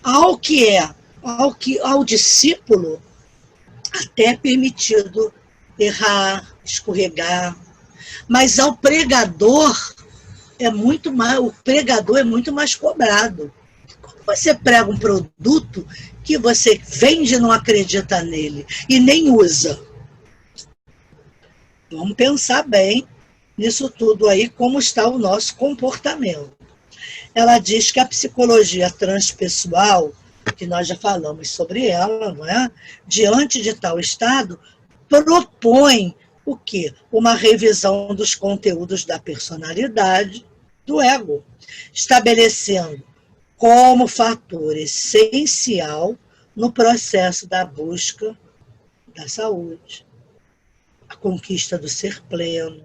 Ao discípulo, até é permitido errar, escorregar, mas ao pregador o pregador é muito mais cobrado. Quando você prega um produto que você vende e não acredita nele e nem usa, vamos pensar bem nisso tudo aí, como está o nosso comportamento. Ela diz que a psicologia transpessoal, que nós já falamos sobre ela, não é? Diante de tal estado, propõe o quê? Uma revisão dos conteúdos da personalidade do ego, estabelecendo como fator essencial no processo da busca da saúde, a conquista do ser pleno,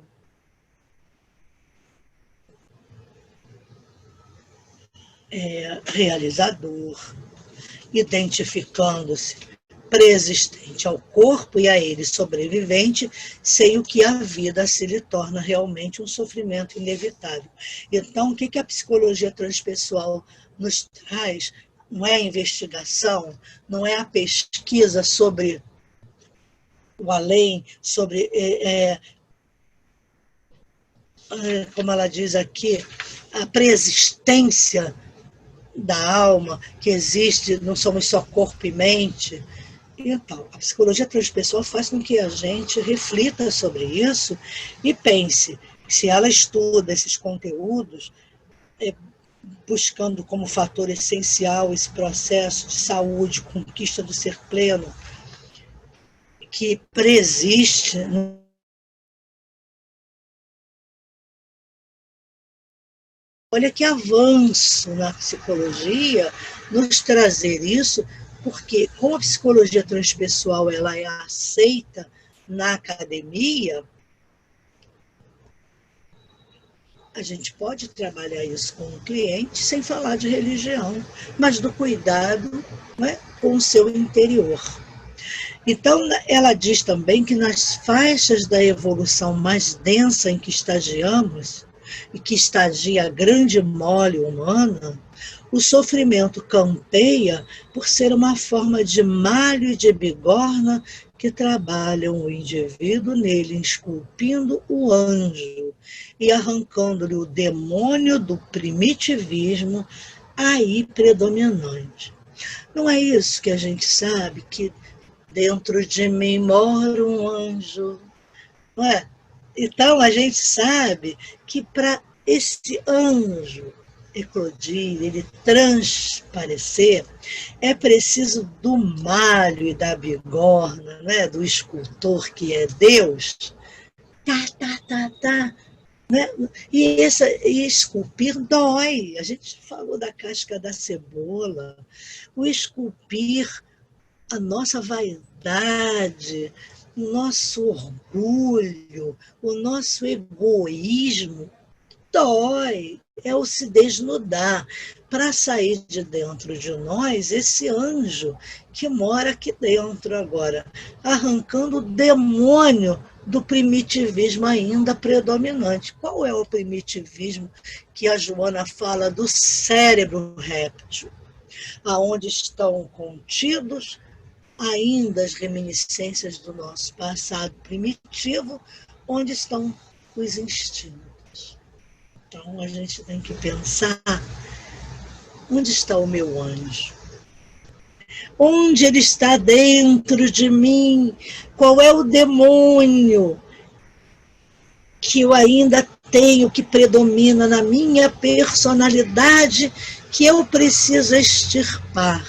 realizador, identificando-se preexistente ao corpo e a ele sobrevivente, sem o que a vida se lhe torna realmente um sofrimento inevitável. Então, o que a psicologia transpessoal nos traz? Não é a investigação, não é a pesquisa sobre o além, sobre, como ela diz aqui, a preexistência da alma, que existe, não somos só corpo e mente. Então, a psicologia transpessoal faz com que a gente reflita sobre isso e pense: Se ela estuda esses conteúdos, buscando como fator essencial esse processo de saúde, conquista do ser pleno, que preexiste. Olha que avanço na psicologia nos trazer isso, porque como a psicologia transpessoal ela é aceita na academia, a gente pode trabalhar isso com o cliente sem falar de religião, mas do cuidado, né, com o seu interior. Então, ela diz também que nas faixas da evolução mais densa em que estagiamos, e que estagia a grande mole humana, o sofrimento campeia por ser uma forma de malho e de bigorna que trabalham o indivíduo nele, esculpindo o anjo e arrancando-lhe o demônio do primitivismo aí predominante. Não é isso que a gente sabe, que dentro de mim mora um anjo, não é? Então, a gente sabe que para esse anjo eclodir, ele transparecer, é preciso do malho e da bigorna, né? Do escultor que é Deus, né? E esculpir dói. A gente falou da casca da cebola. O esculpir a nossa vaidade, o nosso orgulho, o nosso egoísmo, dói, é o se desnudar para sair de dentro de nós esse anjo que mora aqui dentro agora, arrancando o demônio do primitivismo ainda predominante. Qual é o primitivismo que a Joana fala do cérebro réptil? Aonde estão contidos ainda as reminiscências do nosso passado primitivo, onde estão os instintos. Então, a gente tem que pensar, onde está o meu anjo? Onde ele está dentro de mim? Qual é o demônio que eu ainda tenho, que predomina na minha personalidade, que eu preciso extirpar?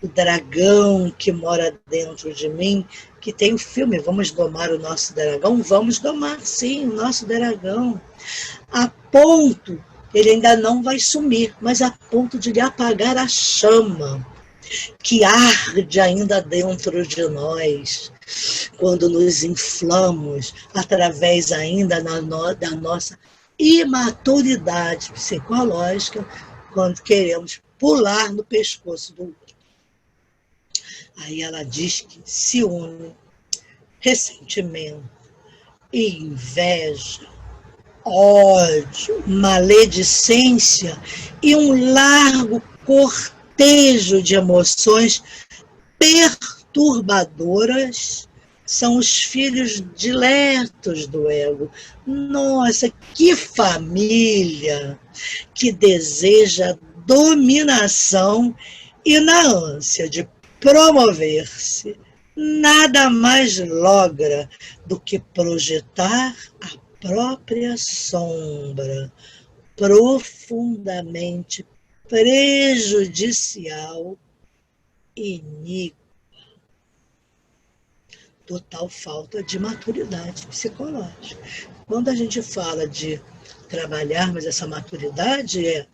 O dragão que mora dentro de mim, que tem o filme Vamos Domar o Nosso Dragão. Vamos domar, sim, o nosso dragão. A ponto, ele ainda não vai sumir, mas a ponto de lhe apagar a chama que arde ainda dentro de nós, quando nos inflamos, através ainda da nossa imaturidade psicológica, quando queremos pular no pescoço do outro. Aí ela diz que ciúme, ressentimento, inveja, ódio, maledicência e um largo cortejo de emoções perturbadoras são os filhos diletos do ego. Nossa, que família que deseja dominação e na ânsia de promover-se, nada mais logra do que projetar a própria sombra, profundamente prejudicial e iníqua. Total falta de maturidade psicológica. Quando a gente fala de trabalharmos essa maturidade, é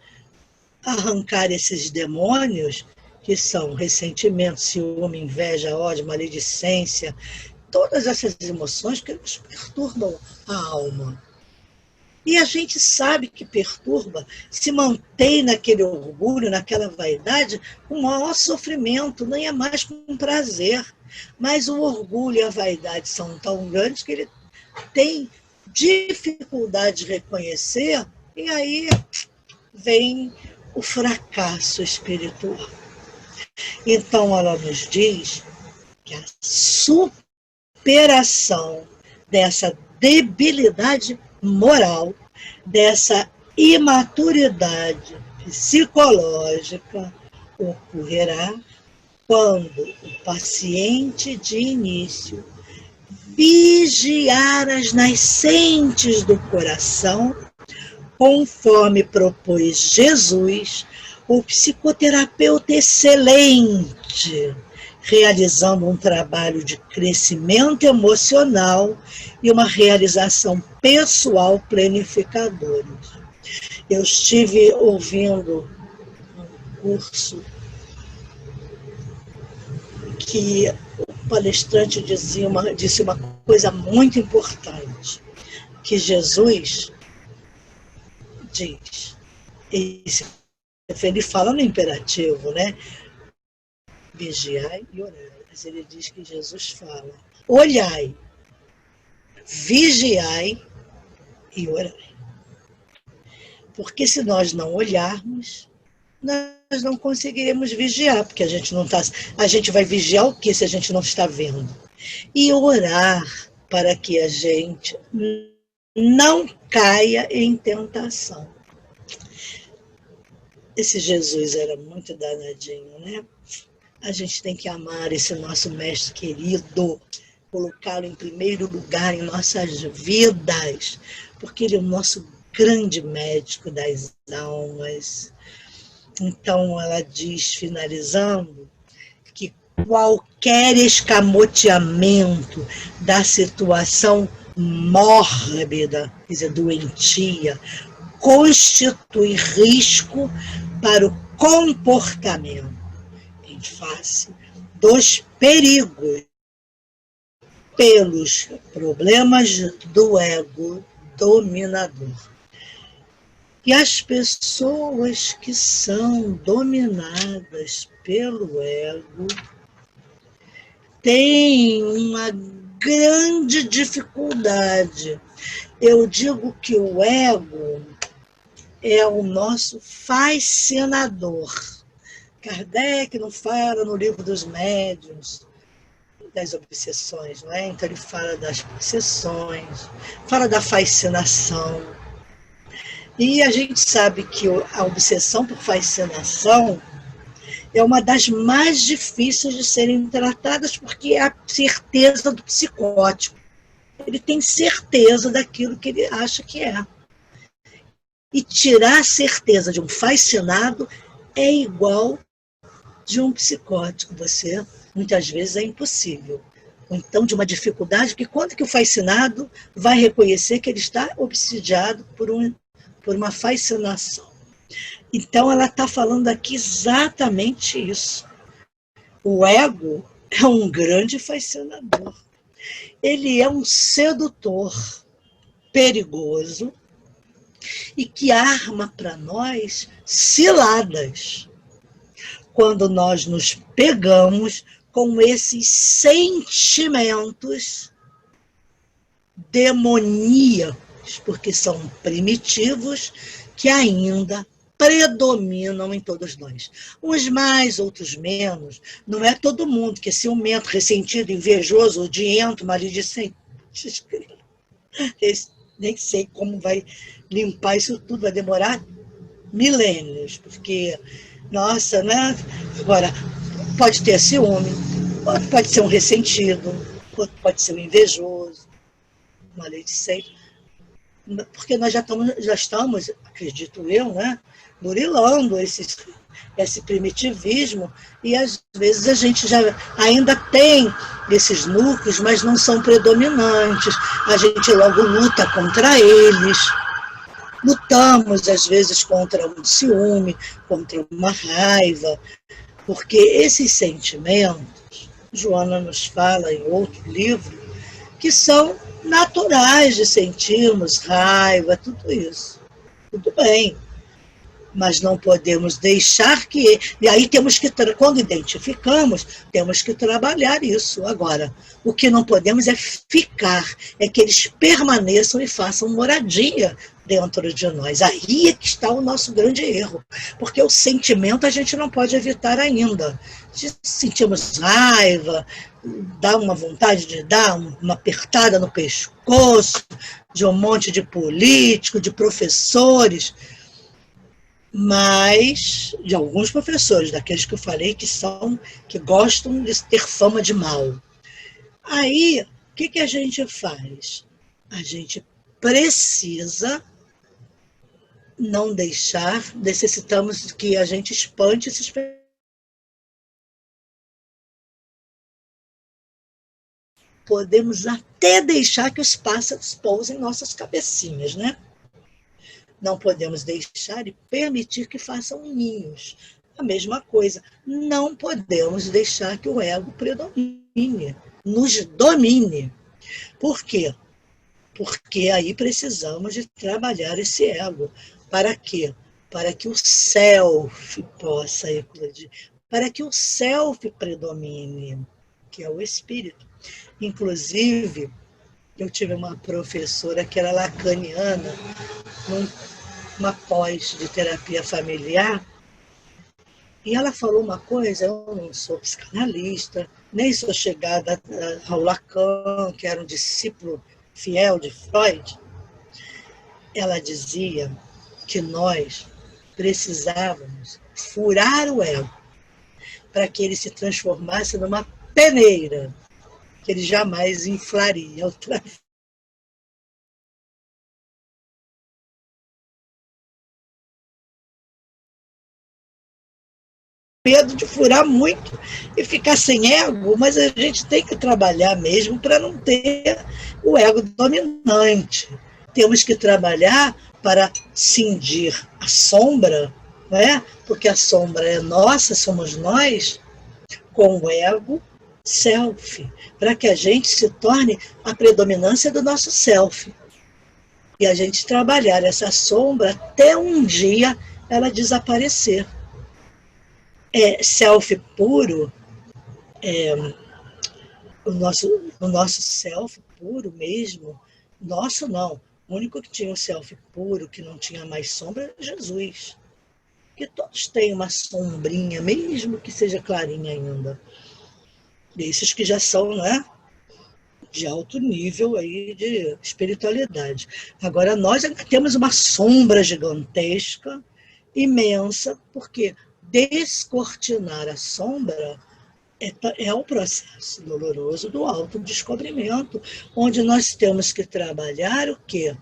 arrancar esses demônios que são ressentimento, ciúme, inveja, ódio, maledicência, todas essas emoções que nos perturbam a alma. E a gente sabe que perturba, se mantém naquele orgulho, naquela vaidade, o maior sofrimento, nem é mais com prazer. Mas o orgulho e a vaidade são tão grandes que ele tem dificuldade de reconhecer, e aí vem o fracasso espiritual. Então, ela nos diz que a superação dessa debilidade moral, dessa imaturidade psicológica, ocorrerá quando o paciente de início vigiar as nascentes do coração, conforme propôs Jesus, o psicoterapeuta excelente, realizando um trabalho de crescimento emocional e uma realização pessoal planificadora. Eu estive ouvindo um curso que o palestrante disse uma coisa muito importante, que Jesus diz, ele fala no imperativo, né? Vigiai e orai. Mas ele diz que Jesus fala, olhai, vigiai e orai. Porque se nós não olharmos, nós não conseguiremos vigiar, porque a gente vai vigiar o que se a gente não está vendo? E orar para que a gente não caia em tentação. Esse Jesus era muito danadinho, né? A gente tem que amar esse nosso mestre querido, colocá-lo em primeiro lugar em nossas vidas, porque ele é o nosso grande médico das almas. Então ela diz, finalizando, que qualquer escamoteamento da situação mórbida, quer dizer, doentia, constitui risco para o comportamento em face dos perigos pelos problemas do ego dominador. E as pessoas que são dominadas pelo ego têm uma grande dificuldade. Eu digo que o ego é o nosso fascinador. Kardec não fala no livro dos médiuns das obsessões, não é? Então ele fala das obsessões, fala da fascinação. E a gente sabe que a obsessão por fascinação é uma das mais difíceis de serem tratadas, porque é a certeza do psicótico. Ele tem certeza daquilo que ele acha que é. E tirar a certeza de um fascinado é igual de um psicótico. Você, muitas vezes, é impossível. Ou então, de uma dificuldade, porque quando que o fascinado vai reconhecer que ele está obsidiado por uma fascinação? Então, ela está falando aqui exatamente isso. O ego é um grande fascinador. Ele é um sedutor perigoso e que arma para nós ciladas quando nós nos pegamos com esses sentimentos demoníacos, porque são primitivos, que ainda predominam em todos nós. Uns mais, outros menos. Não é todo mundo que é ciumento, ressentido, invejoso, odiento, maledicente. Nem sei como vai limpar isso tudo, vai demorar milênios, porque, nossa, né? Agora, pode ter ciúme, outro pode ser um ressentido, outro pode ser um invejoso, maledicente, porque nós já estamos, acredito eu, né, burilando esse primitivismo, e às vezes a gente já ainda tem esses núcleos, mas não são predominantes. A gente logo luta contra eles, lutamos às vezes contra um ciúme, contra uma raiva, porque esses sentimentos, Joana nos fala em outro livro, que são naturais de sentirmos raiva, tudo isso. Tudo bem. Mas não podemos deixar que... E aí temos que, quando identificamos, temos que trabalhar isso. Agora, o que não podemos é ficar, é que eles permaneçam e façam moradia dentro de nós. Aí é que está o nosso grande erro. Porque o sentimento a gente não pode evitar ainda. Se sentimos raiva, dá uma vontade de dar uma apertada no pescoço de um monte de político, de professores... mas de alguns professores, daqueles que eu falei que gostam de ter fama de mal. Aí que a gente faz? A gente precisa não deixar, necessitamos que a gente espante esses pensamentos. Podemos até deixar que os pássaros pousem em nossas cabecinhas, né? Não podemos deixar e permitir que façam ninhos. A mesma coisa, não podemos deixar que o ego predomine, nos domine. Por quê? Porque aí precisamos de trabalhar esse ego. Para quê? Para que o self possa eclodir, para que o self predomine, que é o espírito. Inclusive, eu tive uma professora que era lacaniana, numa pós de terapia familiar, e ela falou uma coisa: eu não sou psicanalista, nem sou chegada ao Lacan, que era um discípulo fiel de Freud. Ela dizia que nós precisávamos furar o ego para que ele se transformasse numa peneira, que ele jamais inflaria outra vez. Medo de furar muito e ficar sem ego, mas a gente tem que trabalhar mesmo para não ter o ego dominante. Temos que trabalhar para cindir a sombra, não é? Porque a sombra é nossa, somos nós, com o ego self, para que a gente se torne a predominância do nosso self. E a gente trabalhar essa sombra até um dia ela desaparecer. Self puro, o nosso self puro mesmo, nosso não, o único que tinha o self puro, que não tinha mais sombra, era Jesus. Que todos têm uma sombrinha, mesmo que seja clarinha ainda. Desses que já são, né, de alto nível aí de espiritualidade. Agora, nós ainda temos uma sombra gigantesca, imensa, porque descortinar a sombra é o processo doloroso do autodescobrimento, onde nós temos que trabalhar o quê?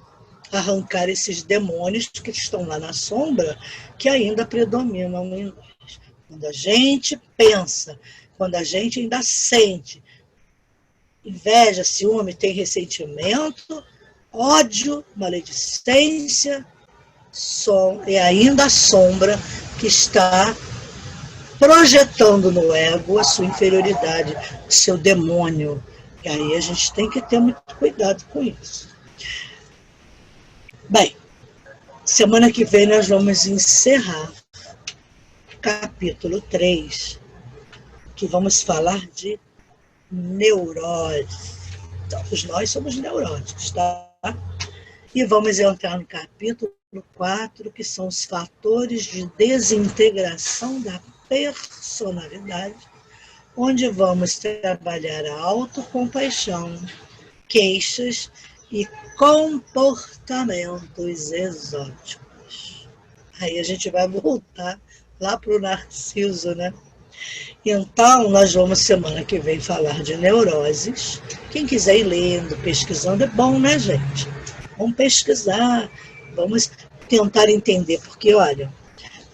Arrancar esses demônios que estão lá na sombra, que ainda predominam em nós. Quando a gente pensa, quando a gente ainda sente inveja, ciúme, tem ressentimento, ódio, maledicência, é ainda a sombra que está projetando no ego a sua inferioridade, o seu demônio. E aí a gente tem que ter muito cuidado com isso. Bem, semana que vem nós vamos encerrar o capítulo 3, que vamos falar de neurose. Todos nós somos neuróticos, tá? E vamos entrar no capítulo 4, que são os fatores de desintegração da personalidade, onde vamos trabalhar a autocompaixão, queixas e comportamentos exóticos. Aí a gente vai voltar lá para o Narciso, né? Então, nós vamos semana que vem falar de neuroses. Quem quiser ir lendo, pesquisando, é bom, né, gente? Vamos pesquisar, vamos tentar entender, porque, olha,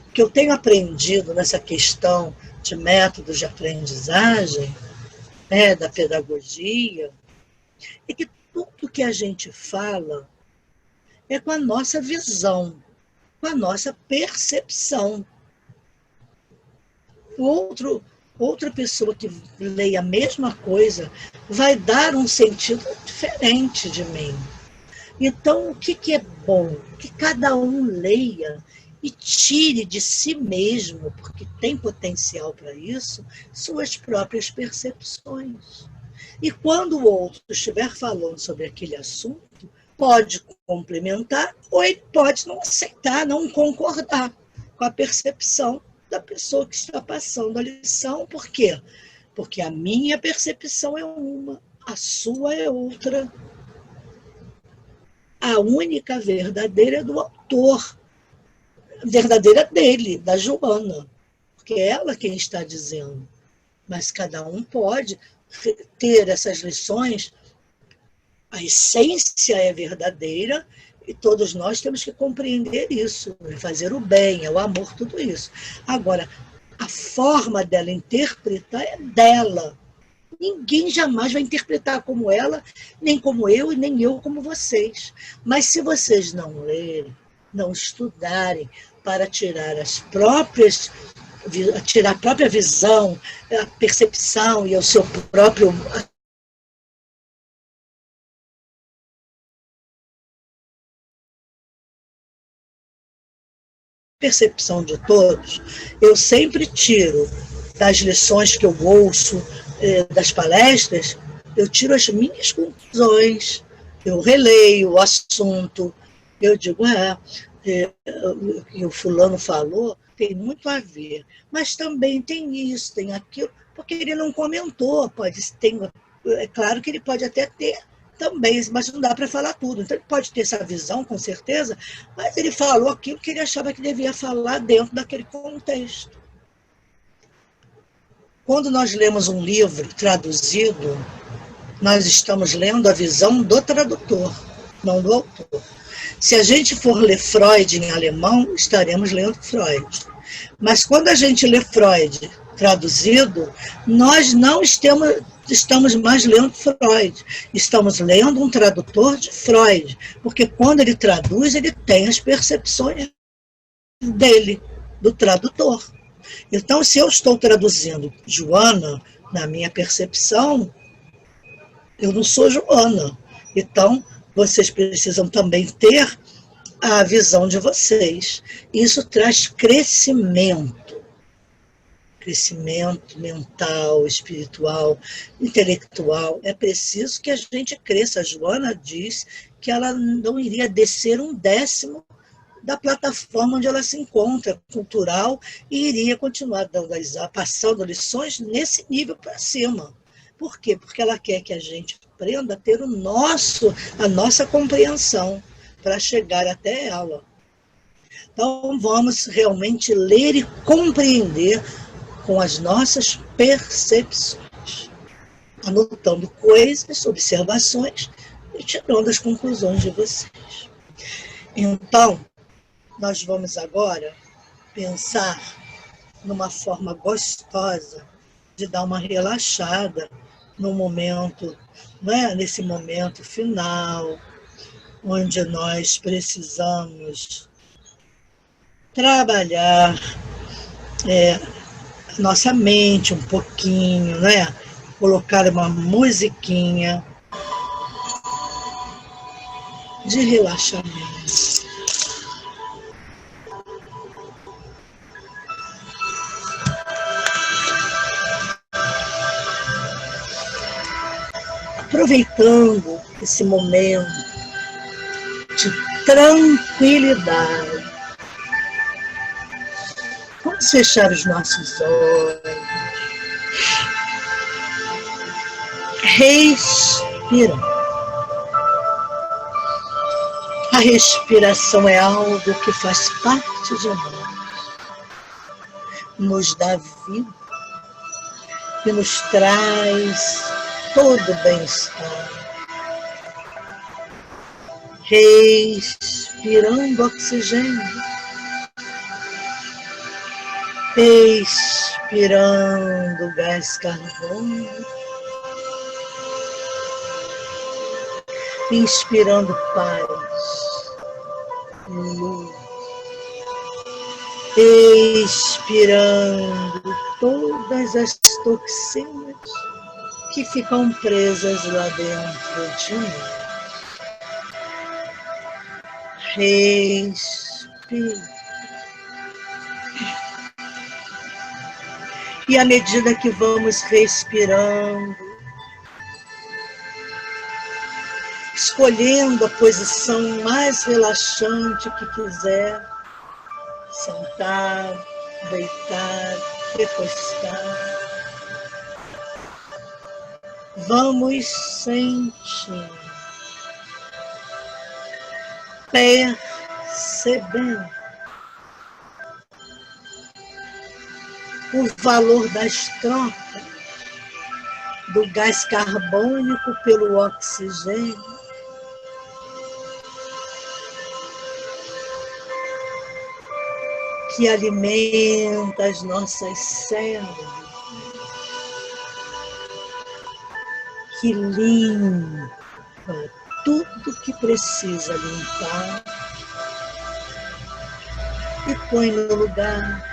o que eu tenho aprendido nessa questão de métodos de aprendizagem, né, da pedagogia, é que tudo que a gente fala é com a nossa visão, com a nossa percepção. Outra pessoa que leia a mesma coisa vai dar um sentido diferente de mim. Então, o que é bom? Que cada um leia e tire de si mesmo, porque tem potencial para isso, suas próprias percepções. E quando o outro estiver falando sobre aquele assunto, pode complementar ou ele pode não aceitar, não concordar com a percepção da pessoa que está passando a lição. Por quê? Porque a minha percepção é uma, a sua é outra. A única verdadeira é do autor, a verdadeira dele, da Joana, porque é ela quem está dizendo. Mas cada um pode ter essas lições A essência é verdadeira e todos nós temos que compreender isso, fazer o bem, é o amor, tudo isso. Agora, a forma dela interpretar é dela. Ninguém jamais vai interpretar como ela, nem como eu, e nem eu como vocês. Mas se vocês não lerem, não estudarem para tirar tirar a própria visão, a percepção e o seu próprio percepção de todos, eu sempre tiro das lições que eu ouço, das palestras, eu tiro as minhas conclusões, eu releio o assunto, eu digo, o que o fulano falou tem muito a ver, mas também tem isso, tem aquilo, porque ele não comentou, é claro que ele pode até ter também, mas não dá para falar tudo. Então, ele pode ter essa visão, com certeza, mas ele falou aquilo que ele achava que devia falar dentro daquele contexto. Quando nós lemos um livro traduzido, nós estamos lendo a visão do tradutor, não do autor. Se a gente for ler Freud em alemão, estaremos lendo Freud. Mas quando a gente lê Freud traduzido, nós não estamos mais lendo Freud, estamos lendo um tradutor de Freud, porque quando ele traduz, ele tem as percepções dele, do tradutor. Então, se eu estou traduzindo Joana, na minha percepção, eu não sou Joana. Então, vocês precisam também ter a visão de vocês. Isso traz crescimento mental, espiritual, intelectual. É preciso que a gente cresça. A Joana diz que ela não iria descer um décimo da plataforma onde ela se encontra, cultural, e iria continuar passando lições nesse nível para cima. Por quê? Porque ela quer que a gente aprenda a ter a nossa compreensão para chegar até ela. Então, vamos realmente ler e compreender com as nossas percepções, anotando coisas, observações e tirando as conclusões de vocês. Então, nós vamos agora pensar numa forma gostosa de dar uma relaxada no momento, nesse momento final, onde nós precisamos trabalhar a nossa mente um pouquinho, colocar uma musiquinha de relaxamento. Aproveitando esse momento de tranquilidade, vamos fechar os nossos olhos, respira. A respiração é algo que faz parte de nós, nos dá vida e nos traz todo bem-estar. Respirando oxigênio, expirando gás carbônico, inspirando paz, luz, expirando todas as toxinas que ficam presas lá dentro de mim. Respire. E à medida que vamos respirando, escolhendo a posição mais relaxante que quiser, sentar, deitar, recostar, vamos sentir, percebendo o valor das trocas do gás carbônico pelo oxigênio, que alimenta as nossas células, que limpa tudo que precisa limpar e põe no lugar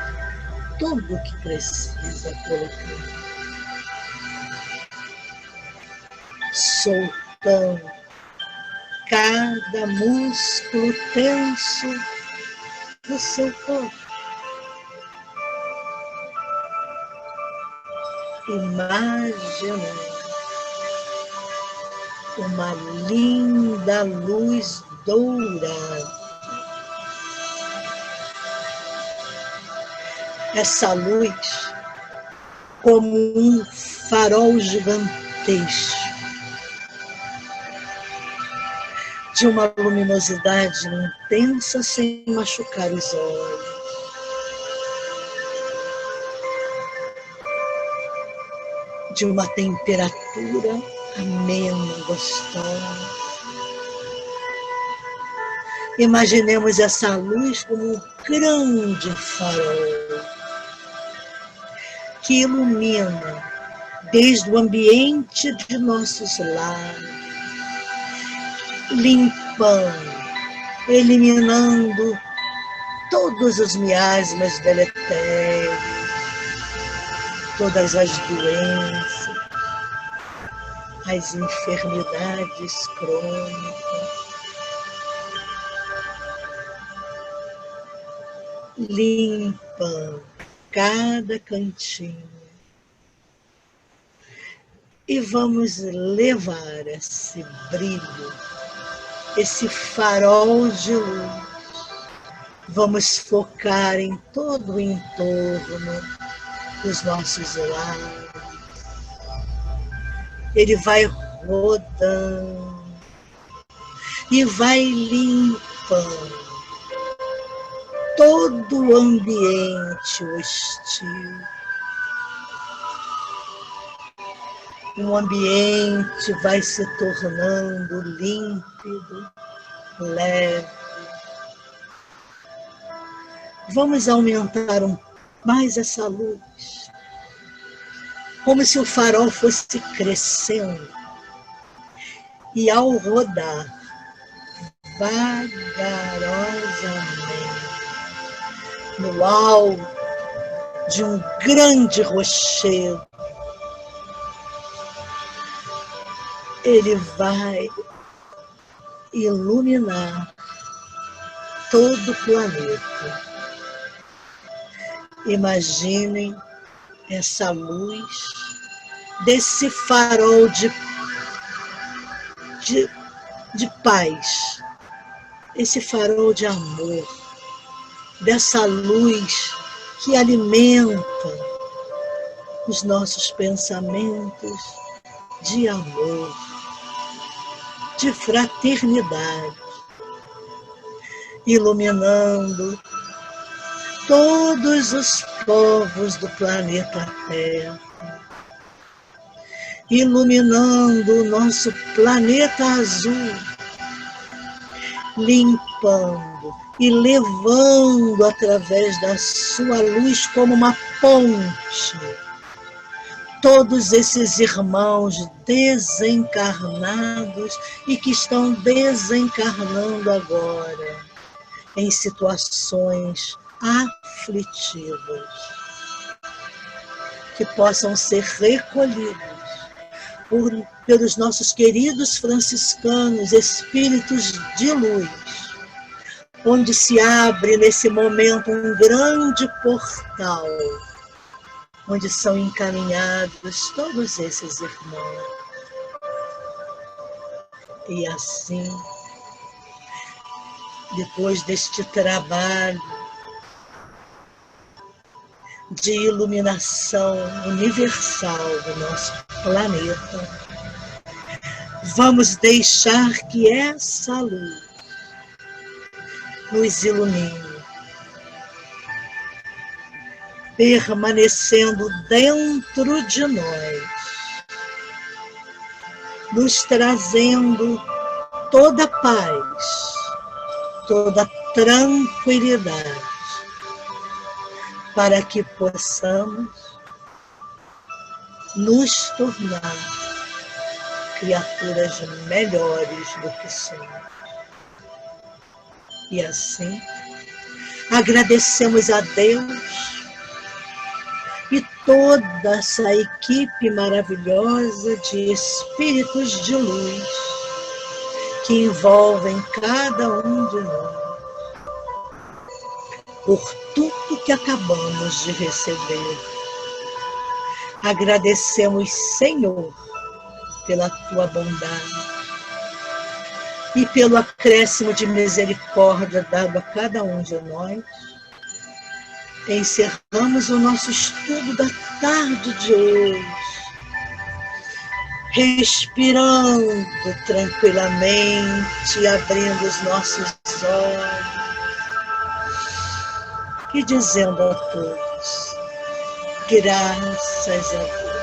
tudo que precisa colocar, soltando cada músculo tenso do seu corpo. Imaginando uma linda luz dourada. Essa luz como um farol gigantesco, de uma luminosidade intensa sem machucar os olhos. De uma temperatura amena, gostosa. Imaginemos essa luz como um grande farol que ilumina desde o ambiente de nossos lares, limpando, eliminando todos os miasmas deletérios, todas as doenças, as enfermidades crônicas. Limpa cada cantinho. E vamos levar esse brilho, esse farol de luz. Vamos focar em todo o entorno dos nossos lares. Ele vai rodando e vai limpando todo o ambiente hostil. O ambiente vai se tornando límpido, leve. Vamos aumentar mais essa luz, como se o farol fosse crescendo. E ao rodar, vagarosamente, no alto de um grande rochedo, ele vai iluminar todo o planeta. Imaginem essa luz desse farol de paz, esse farol de amor, dessa luz que alimenta os nossos pensamentos de amor, de fraternidade, iluminando todos os povos do planeta Terra, iluminando o nosso planeta azul, limpando e levando através da sua luz como uma ponte todos esses irmãos desencarnados e que estão desencarnando agora em situações aflitivas, que possam ser recolhidos pelos nossos queridos franciscanos, espíritos de luz, onde se abre nesse momento um grande portal, onde são encaminhados todos esses irmãos. E assim, depois deste trabalho de iluminação universal do nosso planeta, vamos deixar que essa luz nos ilumine, permanecendo dentro de nós, nos trazendo toda paz, toda tranquilidade, para que possamos nos tornar criaturas melhores do que somos. E assim, agradecemos a Deus e toda essa equipe maravilhosa de espíritos de luz que envolvem cada um de nós, por tudo que acabamos de receber. Agradecemos, Senhor, pela tua bondade e pelo acréscimo de misericórdia dado a cada um de nós. Encerramos o nosso estudo da tarde de hoje, respirando tranquilamente, abrindo os nossos olhos e dizendo a todos, graças a Deus.